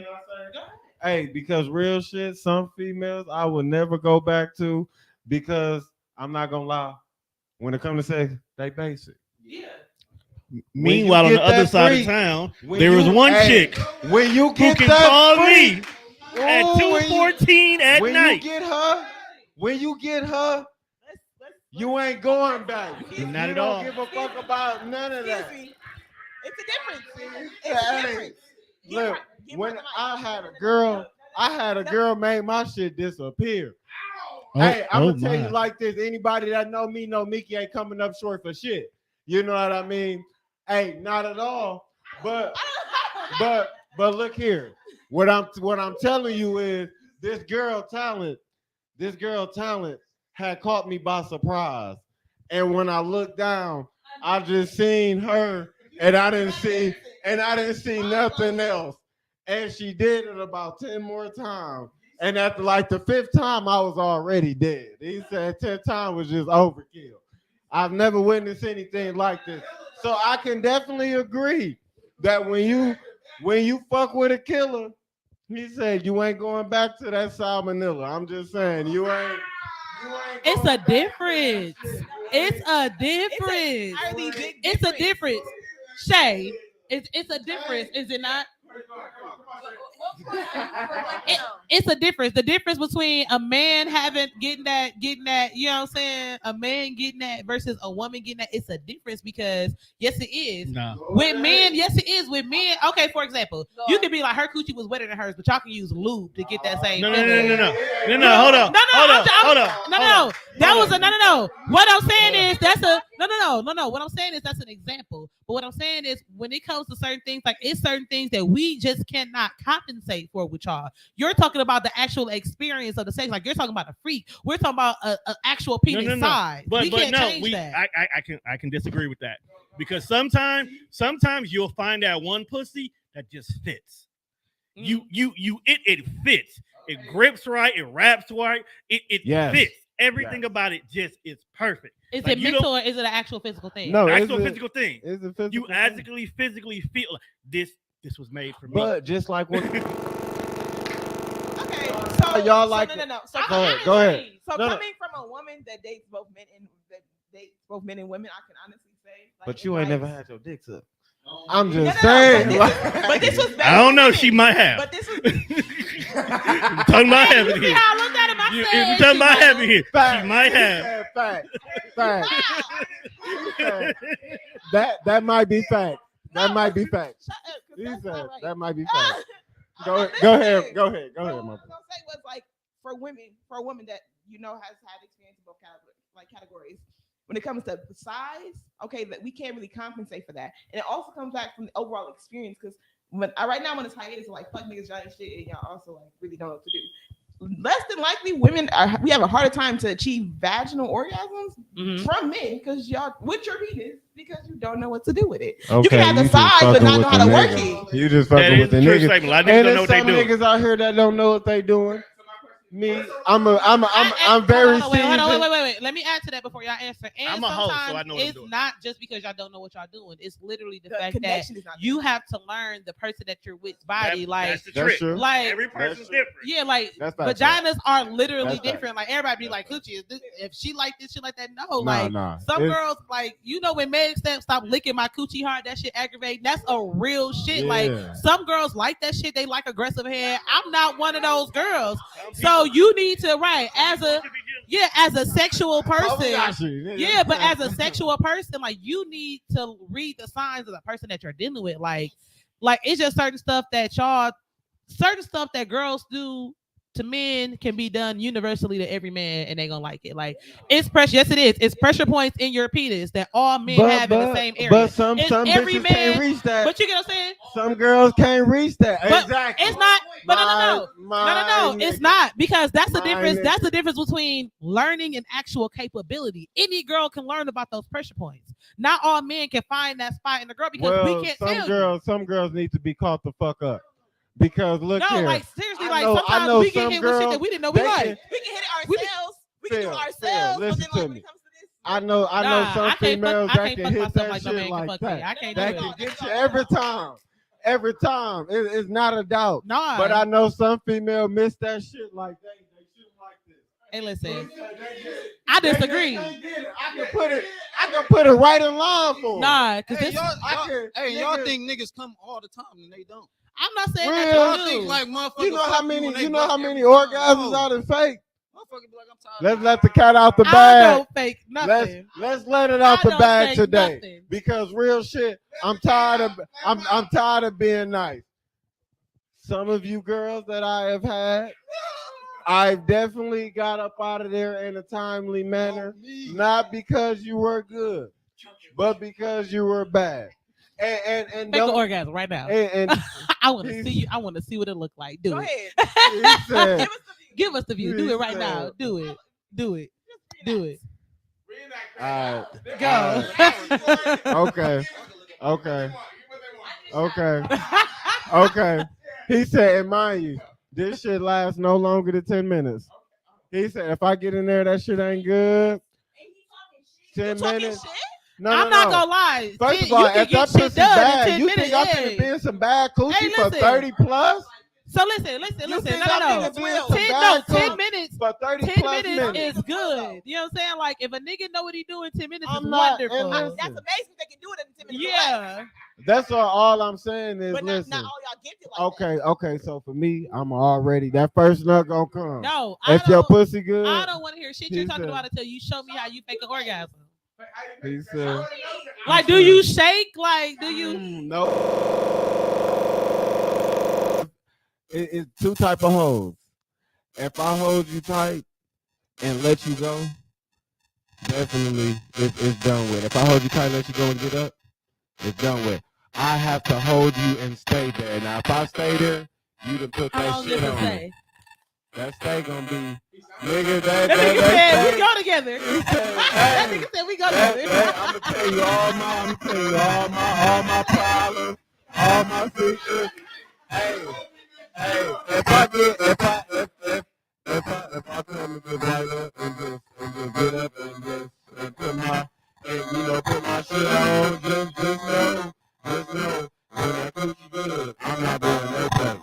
Hey, because real shit, some females I would never go back to because I'm not gonna lie. When it comes to sex, they basic. Yeah. Meanwhile, on the other side of town, there was one chick when you who get can that call free, me at 2:14 at when night. When you get her, you ain't going back. Not at don't all. Give a fuck about none of that. It's a difference. It's Hey, a difference. Look, when I had a girl made my shit disappear. Hey, I'm gonna tell you like this. Anybody that know me know Mickey ain't coming up short for shit. You know what I mean? Hey, not at all. But look here. What I'm telling you is this girl talent had caught me by surprise. And when I looked down, I just seen her and I didn't see nothing else. And she did it about 10 more times. And after like the 5th time, I was already dead. He said 10 times was just overkill. I've never witnessed anything like this. So I can definitely agree that when you fuck with a killer, he said you ain't going back to that salmonella. I'm just saying you ain't. It's a difference. It's a difference. It's a difference. Shay, it's a difference, is it not? It's a difference. The difference between a man getting that, you know what I'm saying? A man getting that versus a woman getting that. It's a difference because yes, it is. No. With men, yes, it is. With men, okay, for example, you could be like her coochie was wetter than hers, but y'all can use lube to get that same. No. feeling. Hold on. No. That was a no. What I'm saying is that's a no. What I'm saying is that's an example. But what I'm saying is when it comes to certain things, like it's certain things that we just cannot compensate for with y'all. You're talking about the actual experience of the sex, like you're talking about a freak. We're talking about an actual penis size. But we can't no, change that. I can disagree with that because sometimes you'll find that one pussy that just fits. It fits. It grips right. It wraps right. It fits. Everything about it just is perfect. Is it mental or is it an actual physical thing? No, actual physical thing. Is it physical? You actually physically feel like this was made for me. But just like when Okay, so y'all like no. So go ahead. So coming from a woman that dates both men and women, I can honestly say. Like, but you ain't advice- never had your dick sucked. I'm just saying. But this was. I don't know. She might have. But this was. Talking about having here. I looked at him. I If said, you're talking about having here, Fact. she might have. Fact. That might be fact. That might be fact. Shut up, 'cause He that's said not right. that might be fact. Go I'm ahead. not My What I was gonna say was like for a woman that has had experience in both categories. When it comes to size, okay, that we can't really compensate for that, and it also comes back from the overall experience. Because right now, when it's hiatus, like fuck niggas, giant shit, and y'all also like really don't know what to do. Less than likely, we have a harder time to achieve vaginal orgasms from men because y'all with your penis because you don't know what to do with it. Okay, you can have the size but not know how to work it. You just fucking with the niggas. A lot of And niggas don't know there's what they some do. niggas out here that don't know what they doing. Me, I'm very Hold on, seasoned. wait. Let me add to that before y'all answer. And I'm a host, so I sometimes know what I'm it's doing. not just because y'all don't know what y'all doing. It's literally the fact that connection is not you have to learn the person that you're with body. That's the That's trick. true. Like Every person's different. yeah, like That's fact. vaginas are literally That's fact. different. Like everybody be like, coochie, if she like this, she like that. No, Nah, like nah. some It's- girls, like when Meg stop licking my coochie hard, that shit aggravating. That's a real shit. Like Yeah. some girls like that shit. They like aggressive hair. I'm not one of those girls. So you need to as a sexual person. Yeah, but as a sexual person, like you need to read the signs of the person that you're dealing with. Like it's just certain stuff that girls do to men can be done universally to every man, and they gonna like it. Like it's pressure. Yes, it is. It's pressure points in your penis that all men have in the same area. But some every bitches man can't reach that. But you get what I'm saying? Some girls can't reach that. But Exactly. it's not. But no. My It's not because that's the my difference. nigga. That's the difference between learning and actual capability. Any girl can learn about those pressure points. Not all men can find that spot in the girl because we can't tell you. Some girls need to be caught the fuck up. Because look No, here. like seriously, I like know sometimes we get some hit with shit girls, that we didn't know we they like. can- We can hit it ourselves. We can do it Phil, ourselves. But listen then, to like, when me. it comes to this, I know Nah, some I can't females fuck- I that can't can fuck hit myself that like no shit man can like fuck me. that. I can't That do can it. get you every time. Every time. It's not a doubt. Nah. But I know some female miss that shit like they shoot like this. Hey, listen, I disagree. They get it. I can put it right in line for 'em. Nah, because Hey, this. y'all nigga- think niggas come all the time and they don't. I'm not saying Real. that Y'all you think do. like motherfuckers. You know how fuck many when they you know buck how many every time. orgasms No. out of fake? Motherfucker be like, I'm tired. Let's let the cat out the I bag. don't fake nothing. Let's let it out I the don't bag fake today. nothing. Because real shit, I'm tired of being nice. Some of you girls that I have had, I've definitely got up out of there in a timely manner, not because you were good, but because you were bad. And Fake an don't, orgasm right now. and I want to see you. I want to see what it look like. Do go it. ahead. he said, Give us the view. Do it right He now. said- Do it. Do it. Do it. all Go. right, okay. He said, and mind you, this shit lasts no longer than 10 minutes. He said, if I get in there, that shit ain't good. 10 minutes. No, I'm not gonna lie. First Shit, of all, you can if get that shit pussy's done in bad, 10 you minutes. think I finna be in some bad coochie Hey, for listen. 30 plus? So listen. No. 10 minutes. For 30 10 plus minutes is good. You know what I'm saying? Like if a nigga know what he doing, 10 minutes is I'm not- and wonderful. listen. That's amazing they can do it in 10 minutes. Yeah. That's all I'm saying is But listen. not all y'all get it like that. Okay. So for me, I'm already that first nut gonna come. No, if your pussy good, I don't want to hear shit you're he talking said- about until you show me how you fake an orgasm. he said, Like, do you shake? Like, do you? no. It's two type of hoes. If I hold you tight and let you go, definitely it's done with. If I hold you tight and let you go and get up, it's done with. I have to hold you and stay there. Now, if I stay there, you done put How that long shit does it on say? me. That stay gonna be, nigga. That nigga said we go together. That nigga said we go together. I'm gonna tell you all my problems, all my secrets. Hey, if I come and just light up and just get up and just put my shit on, just know, when that coochie good, I'm not doing no place.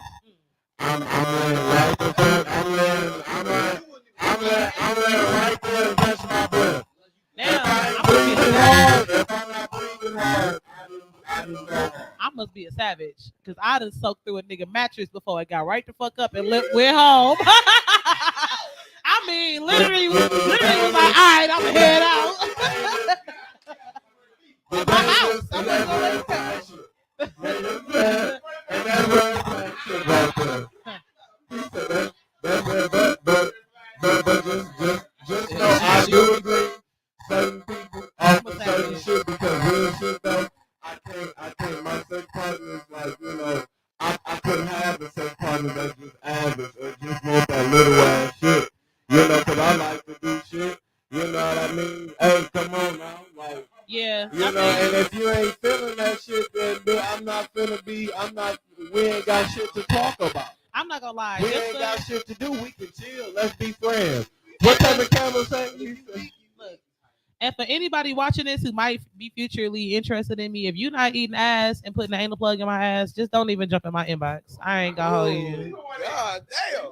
I'm laying right the fuck. I'm laying right there and catch my breath. If I ain't breathing hard, if I'm not breathing hard, I must be a savage because I done soaked through a nigga mattress before I got right the fuck up and went home. I mean, literally was like, all right, I'm gonna head out. My house. I'm gonna go let just know I do agree. Certain people offer certain shit because real shit though. I can't. My sex partners, like, you know, I couldn't have the sex partner that's just average or just want that little ass shit. You know, because I like to do shit. You know what I mean? Hey, come on now. Like, yeah. You know, and if you ain't feeling that shit, then we ain't got shit to talk about. I'm not gonna lie. We ain't got shit to do. We can chill. Let's be friends. What type of camera say? Look, and for anybody watching this who might be futurely interested in me, if you're not eating ass and putting an anal plug in my ass, just don't even jump in my inbox. I ain't gonna hold you. God damn.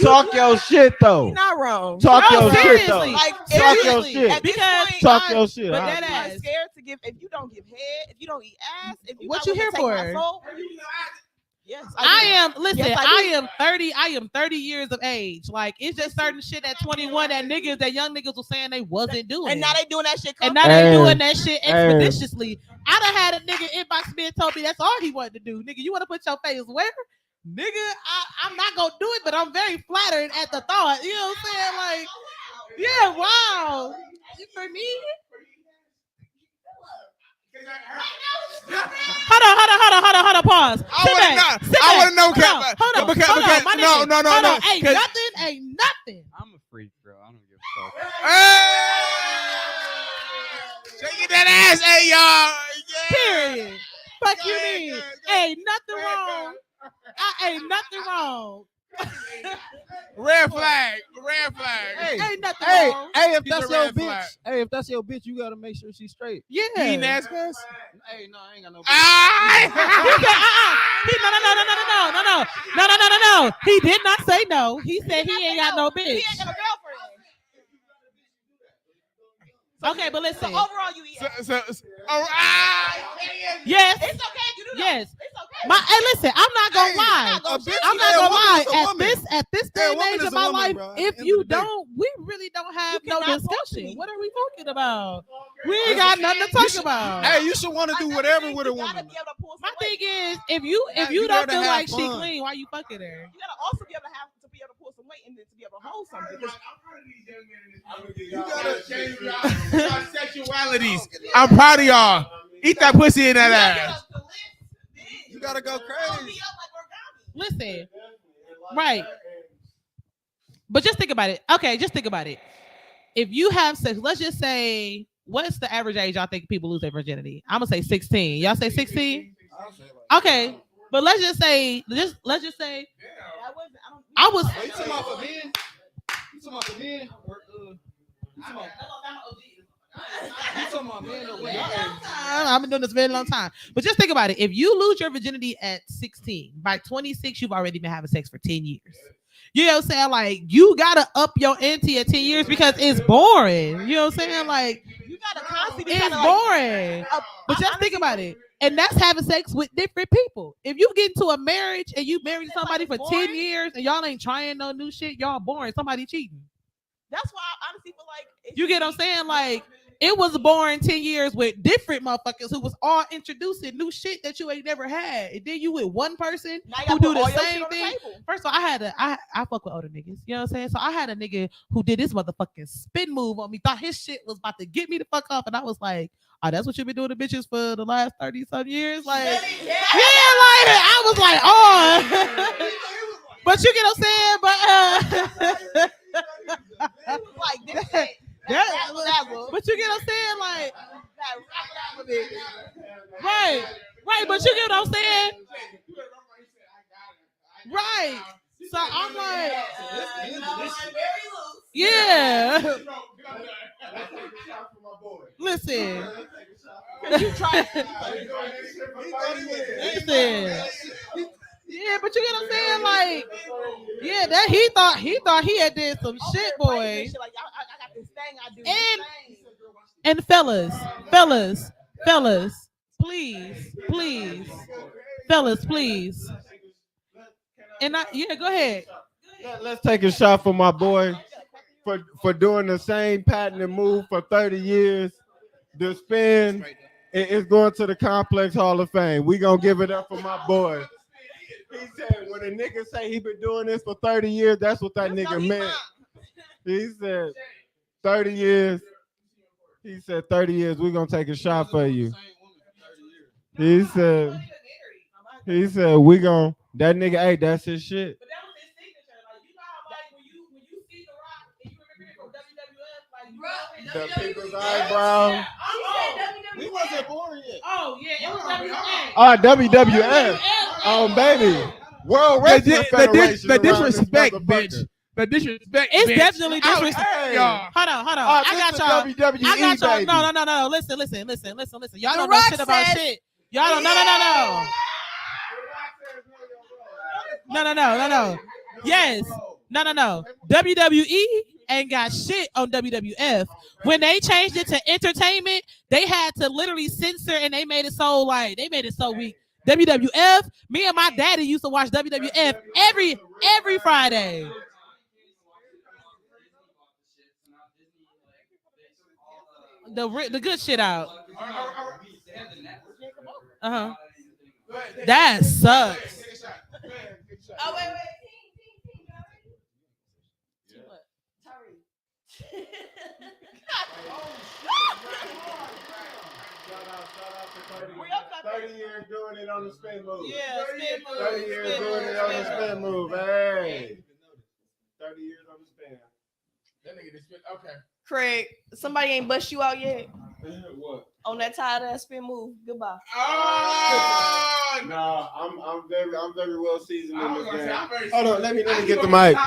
Talk your shit though. You're not wrong. Talk No, your shit seriously. though. Like, Talk your seriously. shit. At this point, Talk your shit. But Huh? that I'm ass. scared to give. If you don't give head, if you don't eat ass, if you What not you willing here to take my for? soul, yes, I do. am. Listen, Yes, I I do. am 30. I am 30 years of age. Like, it's just certain shit at 21 that young niggas were saying they wasn't doing. And now they doing that shit. And now they doing that shit expeditiously. I done had a nigga inbox me and told me that's all he wanted to do. Nigga, you want to put your face where? Nigga, I'm not gonna do it, but I'm very flattered at the thought. You know what I'm saying? Like, yeah, wow. For me. Hold on, pause. I wanna know. Hold on, my nigga. No. Hold on. Ain't nothing. I'm a freak, bro. I don't give a fuck. Hey! Shake that ass, hey y'all. Yeah. Period. Fuck you mean? Go Ain't nothing wrong. Ain't nothing wrong. Red flag. Ain't nothing wrong. Hey, if He's that's a your red bitch, flag. if that's your bitch, you gotta make sure she's straight. Yeah. You eating ass guys? Hey, no, I ain't got no. No. He did not say no. He said he ain't got no bitch. He ain't got no girlfriend. Okay, but listen. So overall, you eat ass. Yes. It's okay. You do that. Yes. It's okay. Hey, listen, I'm not gonna lie. I'm not gonna lie. At this day Yeah, a and woman age is of a my woman, life, bro. At if the end you of the day. don't, we really don't have You no cannot talk to discussion. me. What are we talking about? We ain't got nothing to talk about. Hey, you should want to do whatever with a woman. My thing is, if you You don't gotta feel have like she fun. clean, why you fucking her? You gotta also be able to pull some weight and then to be able to hold something. Because You gotta change your sexualities. I'm proud of y'all. Eat that pussy in that ass. You gotta go crazy. Listen, right. But just think about it. Okay, just think about it. If you have sex, let's just say, what's the average age y'all think people lose their virginity? I'm gonna say 16. Y'all say 16? Okay, but let's just say, I was. You talking about for men? You talking about for men? Or, you talking about- I've been doing this a very long time. But just think about it. If you lose your virginity at 16, by 26, you've already been having sex for 10 years. You know what I'm saying? Like, you gotta up your ante at 10 years because it's boring. You know what I'm saying? Like, you gotta constantly. It's boring. But just think about it. And that's having sex with different people. If you get into a marriage and you married somebody for 10 years and y'all ain't trying no new shit, y'all boring. Somebody cheating. That's why I honestly feel like you get what I'm saying? Like, it was boring 10 years with different motherfuckers who was all introducing new shit that you ain't never had. And then you with one person who do the same thing. First of all, I fuck with older niggas. You know what I'm saying? So I had a nigga who did this motherfucking spin move on me, thought his shit was about to get me the fuck off. And I was like, oh, that's what you been doing to bitches for the last 30-some years? Like, yeah, like, I was like, oh. But you get what I'm saying? But, like, this but you get what I'm saying? Like, right. But you get what I'm saying? Right. So I'm like, yeah. Listen. Yeah, but you get what I'm saying? Like, yeah, that he thought he had did some shit, boy. And fellas, please, fellas, please. And go ahead. Let's take a shot for my boy for doing the same pattern and move for 30 years. The spin is going to the Complex Hall of Fame. We gonna give it up for my boy. He said when a nigga say he been doing this for 30 years, that's what that nigga meant. He said 30 years. He said 30 years, we're gonna take a shot for you. He said we gonna, that nigga, hey, that's his shit. But that was his signature. Like, you know how, like, when you see The Rock and you remember it from WWF, like, the people's eyebrow. We wasn't born yet. Oh, yeah, it was WWF. WWF. Oh, baby. World Wrestling Federation. The disrespect, bitch. The disrespect. It's bitch. definitely disrespect. Hey. Hold on. Oh, I got y'all. WWE, I got y'all. baby. No. Listen. Y'all don't know shit about shit. Y'all don't. No. Yes. No. WWE ain't got shit on WWF. When they changed it to entertainment, they had to literally censor and they made it so weak. WWF, me and my daddy used to watch WWF every Friday. The good shit out. That sucks. Oh, wait. Shout out to 30 years doing it on the spin move. Yeah, spin move. 30 years doing it on the spin move. Hey. 30 years on the spin. That nigga just spin. Okay. Craig, somebody ain't bust you out yet What? on that tired ass spin move. Goodbye. Oh, no, I'm very well seasoned in this game. Hold on, let me get the mic.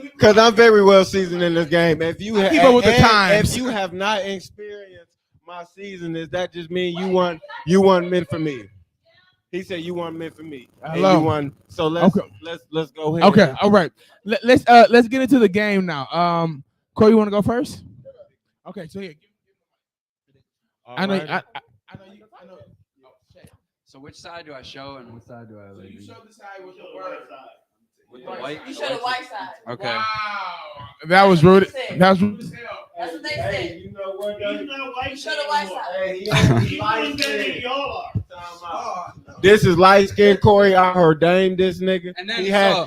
Because I'm very well seasoned in this game. If you keep up with the times. If you have not experienced my season, does that just mean you weren't meant for me? He said you weren't meant for me. Hello. And you won. So let's go ahead. Okay, all right. Let's get into the game now. Corey, you want to go first? Okay, so here. I know. I know. So which side do I show and which side do I leave? You show the side with the word. With the white? You show the white side. Okay. Wow. That was rude. That's what they said. Hey, you know what? You show the white side. This is light skinned Corey. I ordained this nigga. And then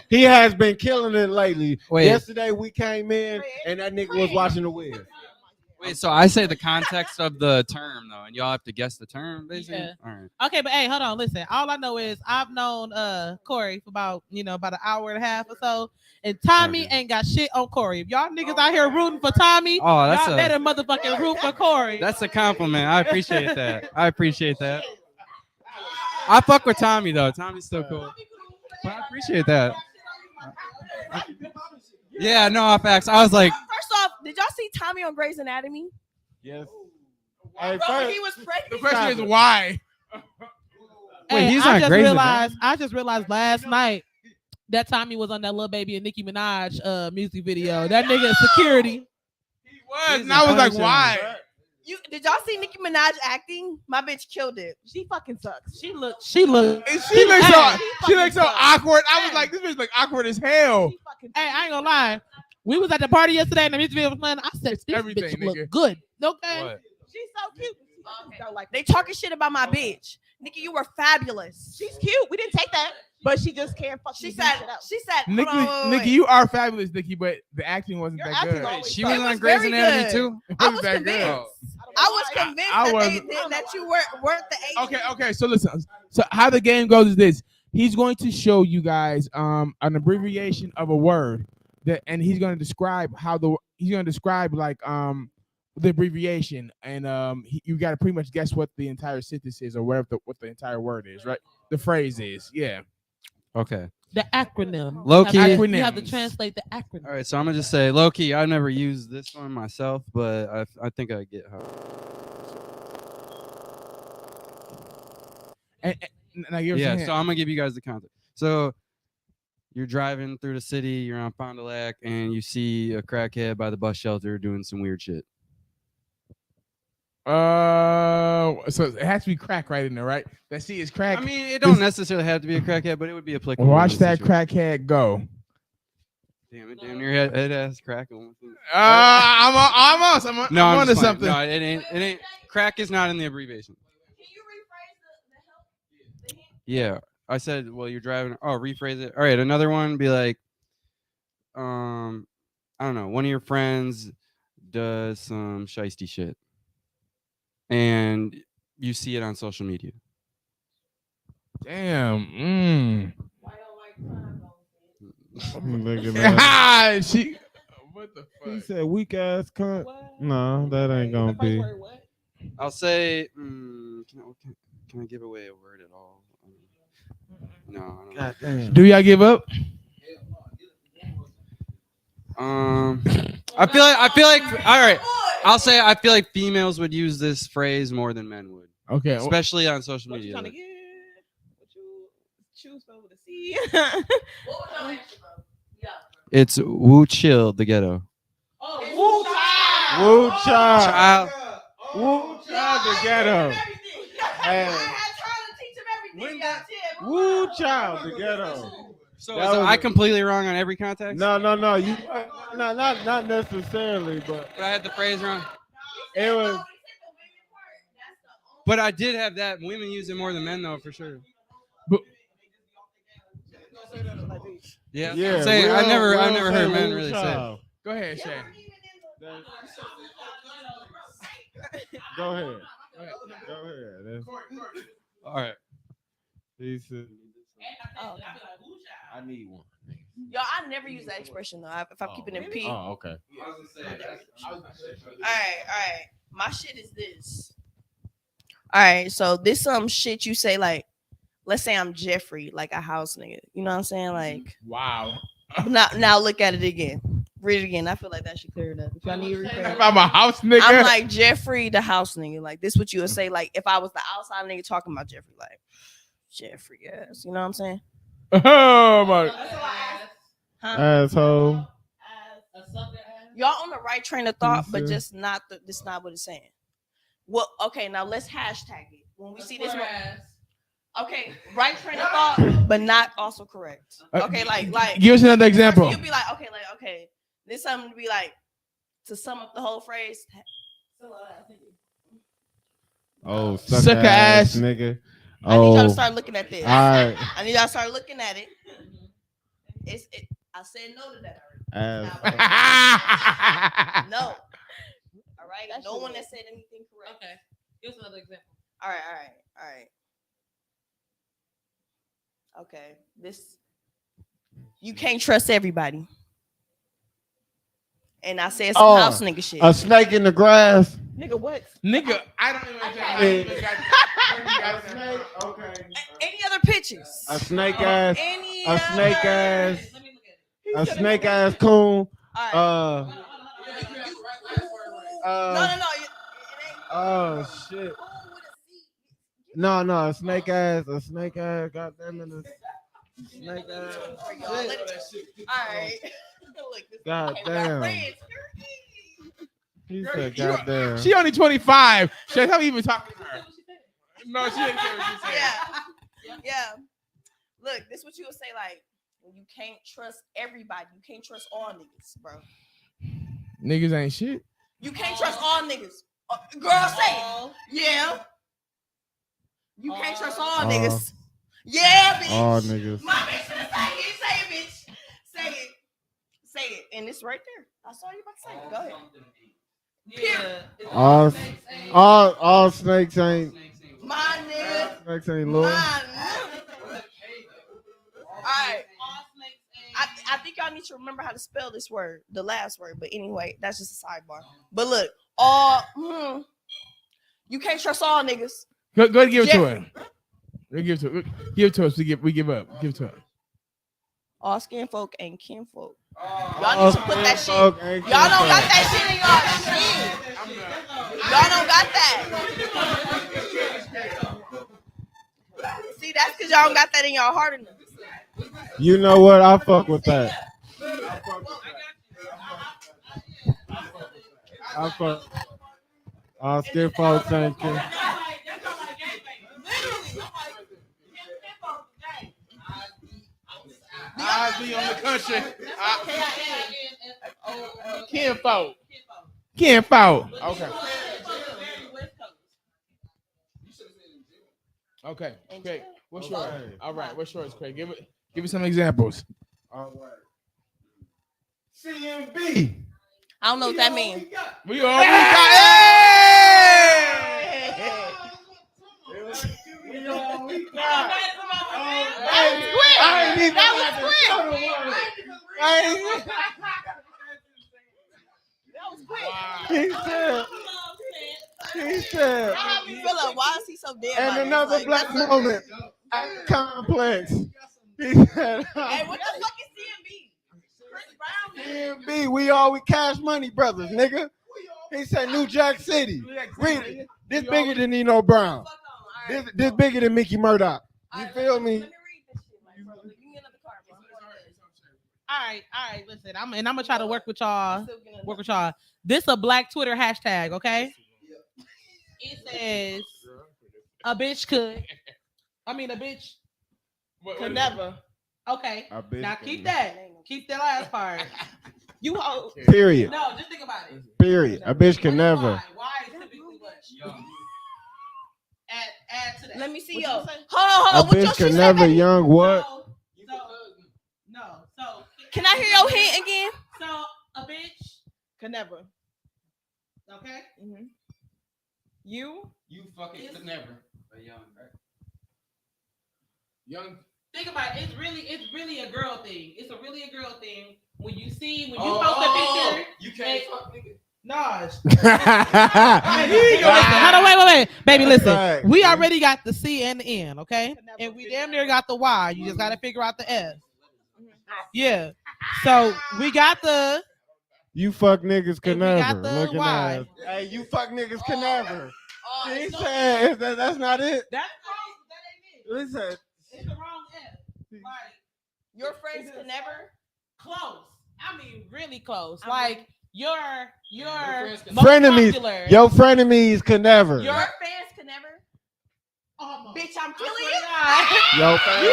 He has been killing it lately. Wait. Yesterday we came in and that nigga was watching the Wiz. Wait, so I say the context of the term though, and y'all have to guess the term, basically. Yeah. All right. Okay, but hey, hold on. Listen, all I know is I've known Corey for about an hour and a half or so, and Tommy ain't got shit on Corey. If y'all niggas out here rooting for Tommy, y'all better motherfucking root for Corey. That's a compliment. I appreciate that. I fuck with Tommy though. Tommy's still cool. But I appreciate that. Yeah, no, facts. I was like, First off, did y'all see Tommy on Grey's Anatomy? Yes. Bro, he was pregnant. The question is why. Hey, he's I not just grazing, realized. I just realized last night that Tommy was on that Lil Baby and Nicki Minaj music video. That nigga is security. He was, and I was like, why? Did y'all see Nicki Minaj acting? My bitch killed it. She fucking sucks. She look. And she looks so awkward. I was like, this bitch like awkward as hell. Hey, I ain't gonna lie. We was at the party yesterday and the music video was playing. I said, this everything, bitch look nigga. good. Okay. What? She's so cute. Don't like they talking shit about my bitch. Nikki, you were fabulous. She's cute. We didn't take that, but she just can't fucking. She said. She said. hold on, wait, Nikki, you are fabulous, Nikki, but the acting wasn't that good. She was It on was Grey's very Anatomy good. too. I was that convinced. good. I was convinced I that, wasn't. that you weren't the agent. Okay. So listen. So how the game goes is this: he's going to show you guys an abbreviation of a word and he's going to describe like the abbreviation, and you got to pretty much guess what the entire sentence is or whatever what the entire word is, right? The phrase is, yeah. Okay. The acronym. Low key. You have to translate the acronym. All right, so I'm gonna just say low key. I never used this one myself, but I think I get how. And I give Yeah, so I'm gonna give you guys the context. So you're driving through the city, you're on Fond du Lac, and you see a crackhead by the bus shelter doing some weird shit. So it has to be crack right in there, right? That C is crack. I mean, it don't necessarily have to be a crackhead, but it would be applicable. Watch that crackhead go. Damn it, damn your head ass crack. I'm almost. I'm onto just playing. something. No, it ain't. Crack is not in the abbreviation. Yeah, I said. Well, you're driving. Oh, rephrase it. All right, another one. Be like, I don't know. One of your friends does some shiesty shit, and you see it on social media. Damn. Look at that. What the fuck? He said weak ass cunt. No, that ain't gonna be. I'll say. Can I give away a word at all? No. I don't know. Do y'all give up? I feel like. All right. I'll say I feel like females would use this phrase more than men would. Okay. Especially on social media. Trying to get what you choose over the sea. It's woo chill the ghetto. Woo child. Woo child the ghetto. Hey. Woo child the ghetto. So is I completely wrong on every context? No. You not necessarily, but I had the phrase wrong. It was. But I did have that. Women use it more than men, though, for sure. Yeah. Yeah. I never heard men really say it. Go ahead, Shay. Go ahead. All right. He said, I need one. Yo, I never use that expression though. If I'm keeping it P. Oh, okay. All right. My shit is this. All right, so this shit you say like, let's say I'm Jeffrey, like a house nigga. You know what I'm saying? Like, wow. Now look at it again. Read it again. I feel like that should clear it up. If y'all need to rephrase. I'm a house nigga. I'm like Jeffrey, the house nigga. Like this, what you would say? Like if I was the outside nigga talking about Jeffrey, like Jeffrey, yes. You know what I'm saying? Oh my. Asshole. Y'all on the right train of thought, but just not this not what it's saying. Well, okay, now let's hashtag it. When we see this one. Okay, right train of thought, but not also correct. Okay, like give us another example. You'll be like, okay, this something to be like to sum up the whole phrase. Oh, sucker ass nigga. I need y'all to start looking at this. All right. I need y'all to start looking at it. I said no to that already. No. All right. No one that said anything correct. Okay. Give us another example. All right. Okay. This you can't trust everybody. And I said some house nigga shit. A snake in the grass. Nigga, what? Nigga, I don't even Okay. Any other pictures? A snake ass. Any A snake other- ass. A snake ass coon. No. Oh shit. No, a snake ass. Goddamn it. Snake ass. All right. Look, this Goddamn. He said, goddamn. She only 25. Shit, how we even talking to her? No, she didn't say what she said. Yeah. Look, this is what you would say, like, when you can't trust everybody. You can't trust all niggas, bro. Niggas ain't shit. You can't trust all niggas. Girl, say it. Yeah. You can't trust all niggas. Yeah, bitch. All niggas. My bitch should say it. Say it, bitch. Say it. And it's right there. I saw you about to say it. Go ahead. Yeah. All snakes ain't. My nigga. Snakes ain't loyal. All right. I think y'all need to remember how to spell this word, the last word. But anyway, that's just a sidebar. But look, you can't trust all niggas. Go ahead and give it to her. Give it to us. We give up. Give it to her. All skin folk ain't kin folk. Y'all need to put that shit. Y'all don't got that shit in y'all shit. Y'all don't got that. See, that's because y'all don't got that in y'all heart enough. You know what? I fuck with that. I fuck. All skin folks ain't kin. I be on the country. Kinfolk. Okay. Okay. Craig, what's yours? All right. What's yours, Craig? Give me some examples. All right. CMB. I don't know what that means. We already got. He said. How you feel like, why is he so damn? And another like, black moment at Complex. He said. Hey, what the fuck is CMB? Chris Brown. CMB, we Cash Money Brothers, nigga. He said New Jack City. Read it. This bigger than Nino Brown. This bigger than Mickey Murdoch. You feel me? All right. Listen, I'm gonna try to work with y'all. This a Black Twitter hashtag, okay? It says a bitch could never. Okay. Now keep that last part. You hold. Period. No, just think about it. Period. A bitch can never. Why is typically what? Add to that. Let me see what yo. you say? Hold on. A bitch can never young what? So can I hear your hint again? So a bitch Can never. Okay. Mm-hmm. You fucking could never. But young, right? Young. Think about it. It's really a girl thing. It's really a girl thing. When you post a picture, you can't fuck nigga. Nah. Hold on, wait. Baby, listen. Right. We already got the C and the N, okay? And we damn near got the Y. You just got to figure out the S. Yeah. So we got the. You fuck niggas can And we got never. the Looking Y. at. Hey, you fuck niggas can never. He said that's not it. That's wrong. That ain't it. Listen. It's the wrong S. Like your friends can never. Close. I mean, really close. Like your most frenemies. popular. Your frenemies can never. Your fans can never. Almost. Bitch, I'm killing you. Your fans.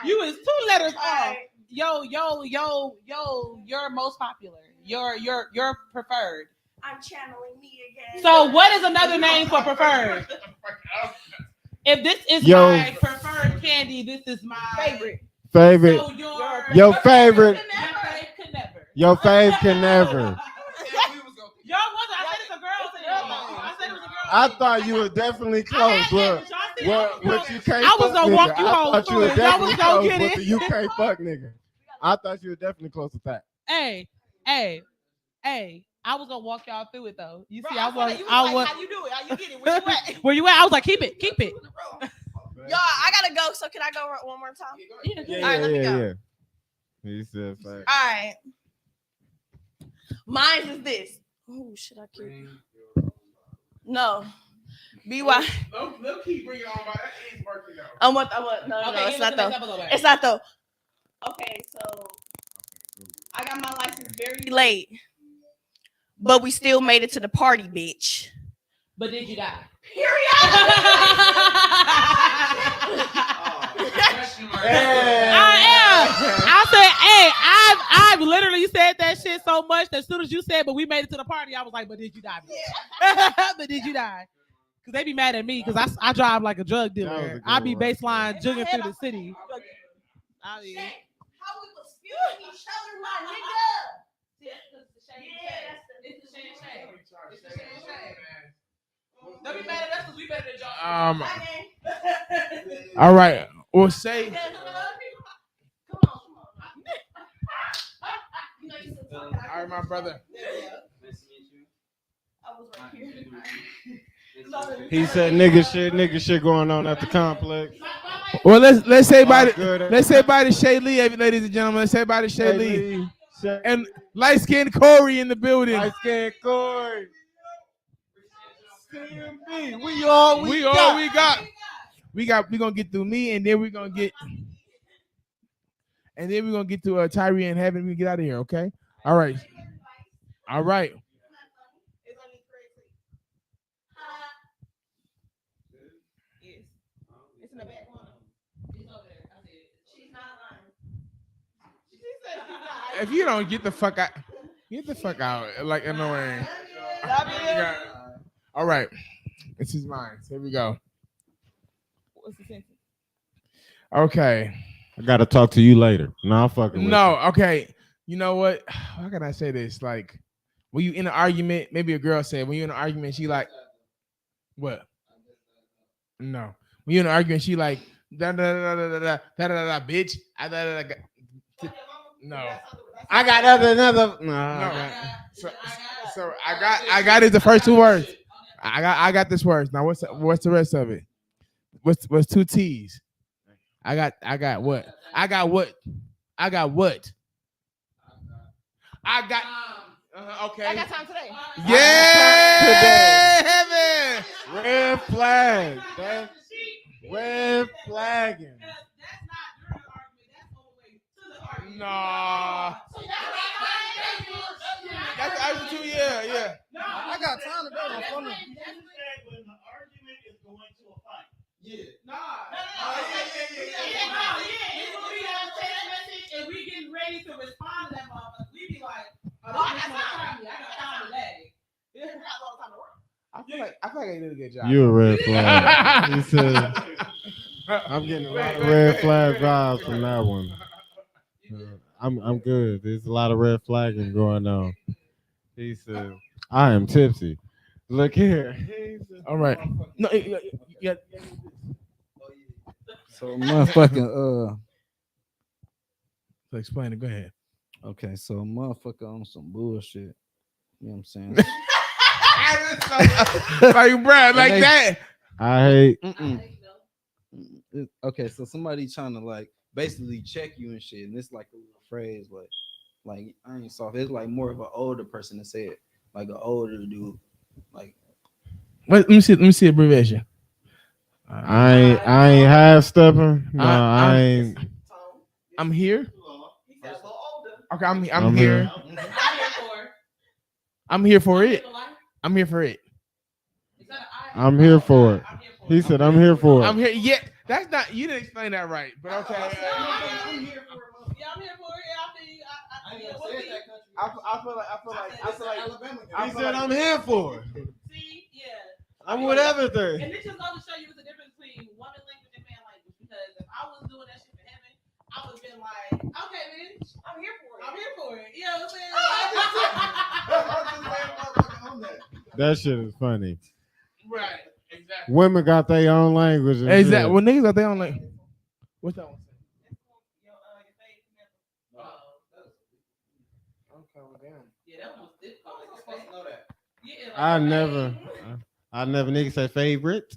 You is 2 letters off. Yo, you're most popular. You're preferred. I'm channeling me again. So what is another name for preferred? If this is Yo. my preferred candy, this is my favorite. Favorite. So your favorite. Your fave Your fave can can never. never. Y'all wasn't. I said it's a girl thing. I said it was a girl. I thought you were definitely close. Look, what you can't I was fuck gonna nigga. walk you I home thought you through were it. Y'all was definitely gonna close get with it. the you can't fuck nigga. I thought you were definitely close with that. Hey. I was gonna walk y'all through it though. You see, Bro, I was. how you do it? How you get it? Where you at? Where you at? I was like, keep it. Y'all, I gotta go. So can I go one more time? Yeah, All right, let me go. He said fact. All right. Mine is this. Oh, should I keep? No. BY. They'll keep bringing on, but that is working though. I want. No, Okay, it's not though. It's not though. Okay, so I got my license very late, but we still made it to the party, bitch. But did you die? I said, hey, I've literally said that shit so much that as soon as you said, but we made it to the party, I was like, but did you die? But did you die? Because they be mad at me because I drive like a drug dealer. I be baseline jugging through the city. I mean, How we was spewing each other, my nigga. Don't be mad at us because we better than y'all. All right. Well, say. All right, my brother. He said nigga shit going on at the complex. Well, let's say bye to Shay Lee, ladies and gentlemen. Let's say bye to Shay Lee. And light skinned Corey in the building. Light skinned Corey. CMB. We got. We're gonna get through me, and then we're gonna get to Tyree and Heaven. We get out of here, okay? All right. If you don't get the fuck out, like annoying. All right, this is mine. So here we go. What's the sentence? Okay. I gotta talk to you later. No, I'm fucking with No, okay. You know what? How can I say this? Like, when you in an argument, maybe a girl said, when you're in an argument, she like, what? No. When you're in an argument, she like, da da da da da da da da da bitch. No. I got another. No. So I got it. The first two words. I got this words. Now what's the rest of it? What's two T's? I got what? I got what? Okay. I got time today. Yeah, Heaven. Red flag. That's red flagging. No. That's the two. Yeah. I got time today. I'm funny. When the argument is going to a fight. Yeah. It's gonna be on text message, and we getting ready to respond to that motherfucker. We be like, I got time today. I feel like I did a good job. You a red flag. He said, I'm getting a lot of red flag vibes from that one. I'm good. There's a lot of red flagging going on. He said, I am tipsy. Look here. All right. No, yeah. So motherfucking So explain it. Go ahead. Okay, so motherfucker on some bullshit. You know what I'm saying? Like Brad, like that. I hate. Okay, so somebody trying to like basically check you and shit, and it's like a little phrase like I ain't soft. It's like more of an older person to say it, like an older dude. Like, Wait, let me see abbreviation. I ain't half stepping. No, I ain't. I'm here. Okay, I'm here. I'm here for it. I'm here for it. I'm here for it. He said, I'm here for it. I'm here. Yeah, that's not. You didn't explain that right, but okay. I'm here for it. Yeah, I'm here for it. I feel like Alabama. He said, I'm here for it. See, yeah. I'm with everything. And this just goes to show you the difference between woman language and man language. Because if I was doing that shit for Heaven, I would have been like, okay, bitch, I'm here for it. I'm here for it. You know what I'm saying? That shit is funny. right. Exactly. Women got their own language. And Exactly. shit. Well, niggas got their own like. What's that one? I never nigga say favorite.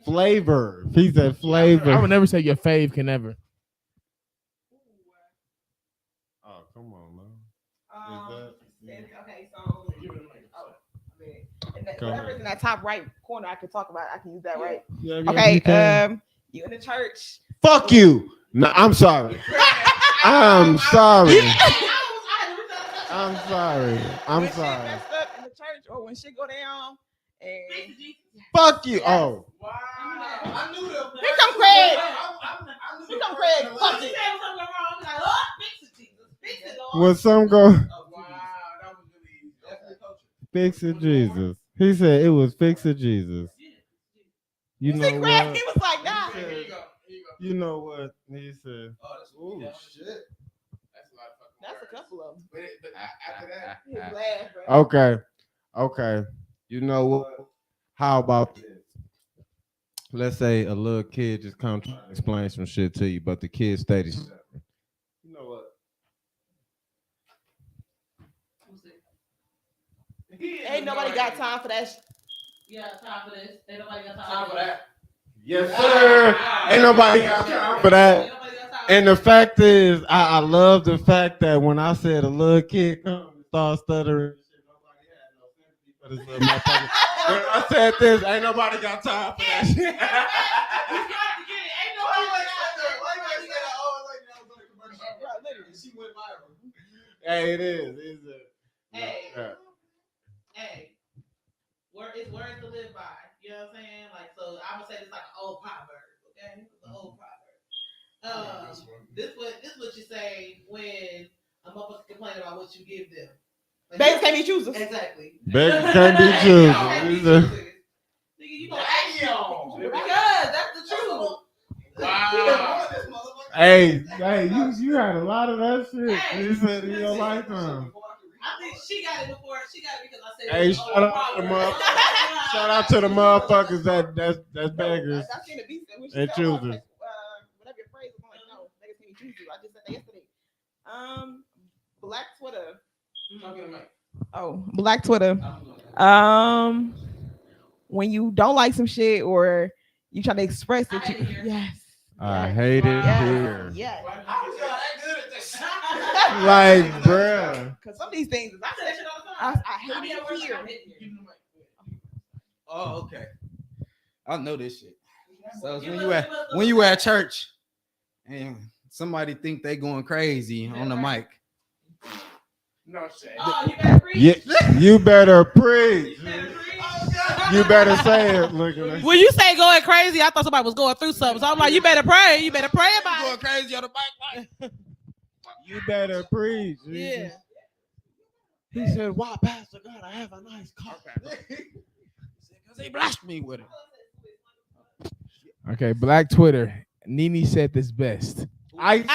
Flavor. He said flavor. I would never say your fave can never. Oh, come on, man. Okay, so whatever's in that top right corner, I can talk about. I can use that, right? Yeah, okay. You in the church? Fuck you. No, I'm sorry. I'm sorry. I'm sorry. I'm When sorry. shit messed up in the church, or when shit go down, and Fuck you. Oh. I knew them. Here come Craig. Here come Craig. Fuck it. When some go. Fix it, Jesus. He said it was fix it, Jesus. You know what? He was like, nah. You know what he said? Oh, shit. That's a couple of them. But after that, His laugh, bro. Okay. Okay. You know what? How about this? Let's say a little kid just come try to explain some shit to you, but the kid stayed the same. You know what? Ain't nobody got time for that. Yeah, time for this. Ain't nobody got time for that. Yes, sir. Ain't nobody got time for that. And the fact is, I love the fact that when I said a little kid come and start stuttering, nobody had no sympathy for this little motherfucker. When I said this, ain't nobody got time for that shit. Hey, it is. It's a, Hey, words to live by. You know what I'm saying? Like, so I'm gonna say this like an old proverb. Okay, it's an old proverb. This what you say when a motherfucker complain about what you give them. Like, Beggars can't be choosers. Exactly. Beggars can't be choosers. Nigga, you gonna act because that's the truth. wow. Hey, you had a lot of that shit. You said in your lifetime. I think she got it before. She got it because I said. Hey, shout out to the motherfuckers that's beggars and choosers. Whatever your phrase is, I'm like, no, beggars can't be choosers. I just said that yesterday. Black Twitter. Oh, Black Twitter. When you don't like some shit or you try to express it, yes. I hate it here. Yes. Like, bruh. Because some of these things, I hate it here. Oh, okay. I know this shit. So it's when you at church and somebody think they going crazy on the mic. No shit. Oh, you better preach. Yeah, you better preach. You better say it. Look at me. When you say going crazy, I thought somebody was going through something. So I'm like, you better pray. You better pray about Going crazy on the mic. You better preach. Yeah. He said, "Why, Pastor God, I have a nice car." Because they blessed me with it. Okay, Black Twitter. Nene said this best. I said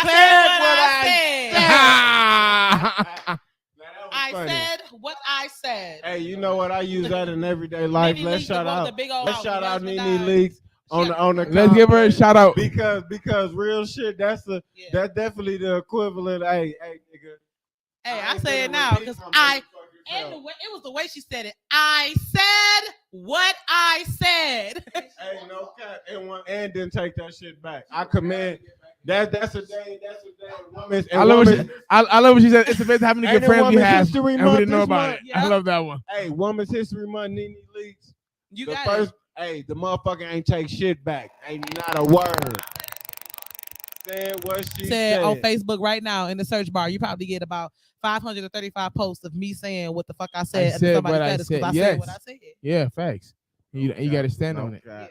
what I said. Hey, you know what? I use that in everyday life. Let's shout out. Let's shout out Nene Leaks on the. Let's give her a shout out because real shit. That's definitely the equivalent. Hey, nigga. Hey, I say it now because and the way, it was the way she said it. I said what I said. Hey, no cap. And didn't take that shit back. I commend. That's a day. Women's. I love what she said. It's amazing how many good friends we have, and we didn't know about it. Yeah. I love that one. Hey, Women's History Month, Nene Leaks. You the got first. it. Hey, the motherfucker ain't take shit back. Ain't not a word. Said what she said on Facebook right now in the search bar. You probably get about 535 posts of me saying what the fuck I said. I said somebody what I said said. I Yes. said what I said. Yeah, facts. You got to stand on it. Yeah.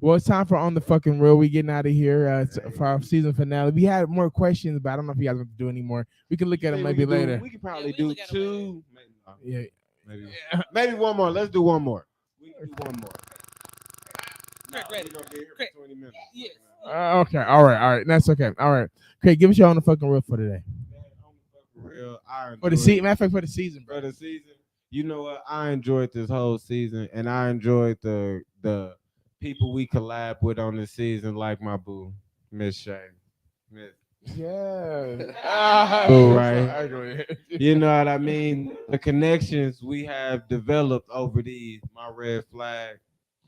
Well, it's time for On the Fucking Real. We getting out of here for our season finale. We had more questions, but I don't know if you guys want to do any more. We can look at them maybe later. We can probably do two. Maybe one more. Let's do one more. We can do one more. Ready. We're gonna be here for 20 minutes. Yes. Okay. All right. That's okay. All right. Okay, give us your On the Fucking Real for today. Real, for the season. Matter of fact, for the season, bro. For the season. You know what? I enjoyed this whole season, and I enjoyed the people we collab with on this season, like my boo, Miss Shay. Yeah. Oh, right. You know what I mean? The connections we have developed over these, my red flag,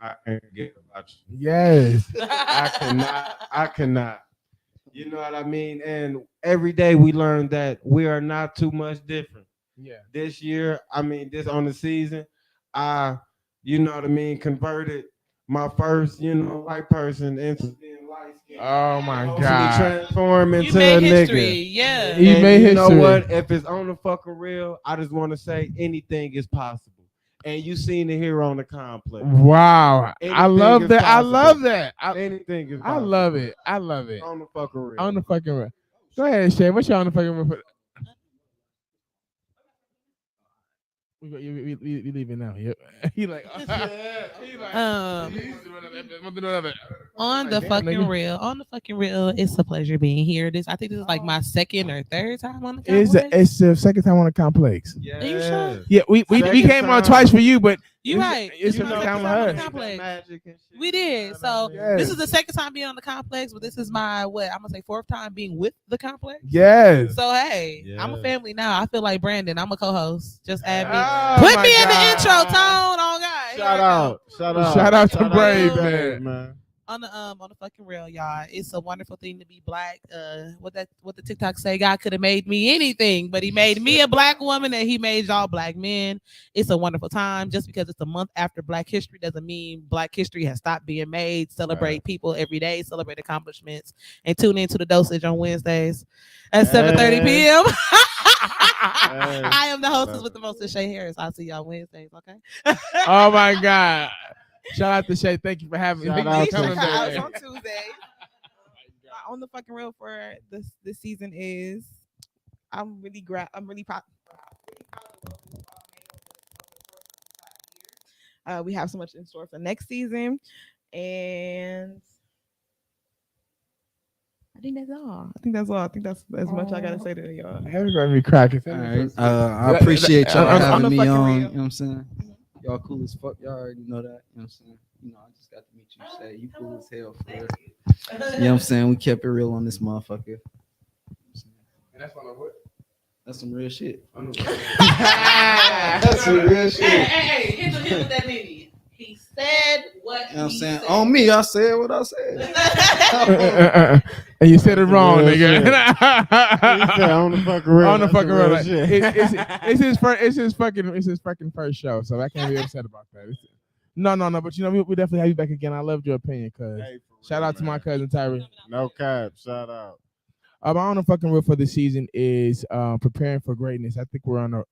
I can't forget about you. Yes. I cannot. You know what I mean? And every day we learn that we are not too much different. Yeah. This year, I mean, this on the season, I, you know what I mean, converted my first, white person into being light skinned. Oh my Hopefully God. transform into You made a history, nigga. yeah. You And made you know history. what? If it's on the fucking real, I just want to say anything is possible. And you seen it here on the complex. Wow. I Anything love is that. I possible. love that. Anything is I possible. love it. I love it. On the fucking real. On the fucking real. Go ahead, Shay. What's your on the fucking real? We leaving now. Yep. He like, on the fucking real, it's a pleasure being here. I think this is like my second or third time on the complex. It's the second time on the complex. Yeah. Are you sure? Yeah, we came on twice for you, but You right. It's the my second time second on with the us. complex. We did. So Yes. this is the second time being on the complex, but this is my I'm gonna say fourth time being with the complex. Yes. So hey, I'm a family now. I feel like Brandon. I'm a co-host. Just add me. Oh, Put my me in the God. intro tone. Oh God. Shout out. Shout out. Shout out to Shout Brave, to man. man. On the fucking real, y'all. It's a wonderful thing to be black. What the TikTok say? God could have made me anything, but He made me a black woman, and He made y'all black men. It's a wonderful time. Just because it's a month after Black History doesn't mean Black history has stopped being made. Celebrate people every day. Celebrate accomplishments, and tune into the Dosage on Wednesdays at 7:30 p.m. I am the hostess with the most, Shay Harris. I'll see y'all Wednesdays. Okay. Oh my God. Shout out to Shay. Thank you for having me. Shout out to Coming Shay. back. On Tuesday. On the fucking real for this season is I'm really proud. We have so much in store for next season, and I think that's all. I think that's as much I gotta say to y'all. Everybody be cracking. All right. I appreciate y'all having me on. You know what I'm saying? Y'all cool as fuck. Y'all already know that. You know what I'm saying? I just got to meet you, Shay. You cool as hell for real. You know what I'm saying? We kept it real on this motherfucker. That's some real shit. That's some real shit. Hey, hit with that nitty. He said what You know what I'm he saying? said. On me, I said what I said. And you said it wrong, Real nigga. He said on the fucking real. On the That's fucking some real. real Like, shit. it's his fucking first show, so I can't be upset about that. No. But we definitely have you back again. I loved your opinion, cuz. Hey, for Shout real, out to my man. cousin Tyree. No cap. Shout out. My on the fucking real for the season is preparing for greatness. I think we're on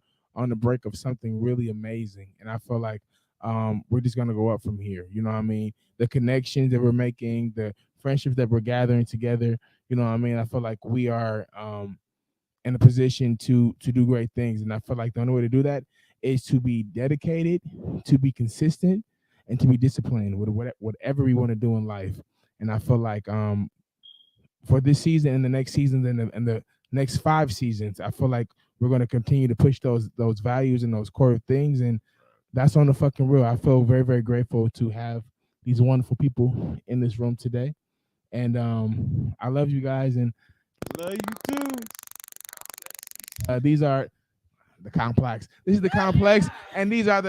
the break of something really amazing, and I feel like we're just gonna go up from here. You know what I mean? The connections that we're making, the friendships that we're gathering together. You know what I mean? I feel like we are in a position to do great things, and I feel like the only way to do that is to be dedicated, to be consistent, and to be disciplined with whatever we want to do in life. And I feel like for this season and the next season and the next 5 seasons, I feel like we're going to continue to push those values and those core things. And that's on the fucking real. I feel very, very grateful to have these wonderful people in this room today. And I love you guys and Love you too. these are the complex. This is the complex, and these are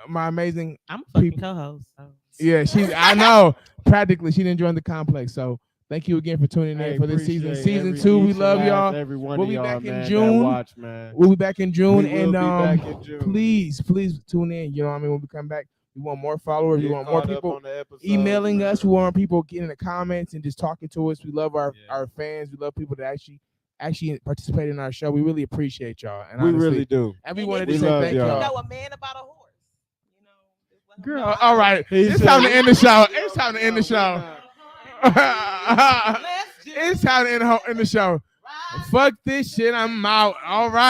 my amazing. I'm a fucking people. co-host. So. Yeah, I know. Practically, she didn't join the complex. So thank you again for tuning Hey, in for this season. appreciate Season every 2, we each love and y'all. last every one We'll of be y'all, back in man, that June. watch, man. We'll be back in June, We will and be back in June. please tune in. You know what I mean? When we come back, we want more followers. We Get want more caught up people on the episodes, emailing man. us. We want people getting in the comments and just talking to us. We love our fans. We love people that actually participate in our show. We really appreciate y'all. And We honestly, really do. And we wanted We to say love thank y'all. y'all. A man about a horse. Girl, all right. He It's said- time to end the show. It's time to end the show. It's time to end the show. Fuck this shit. I'm out. All right.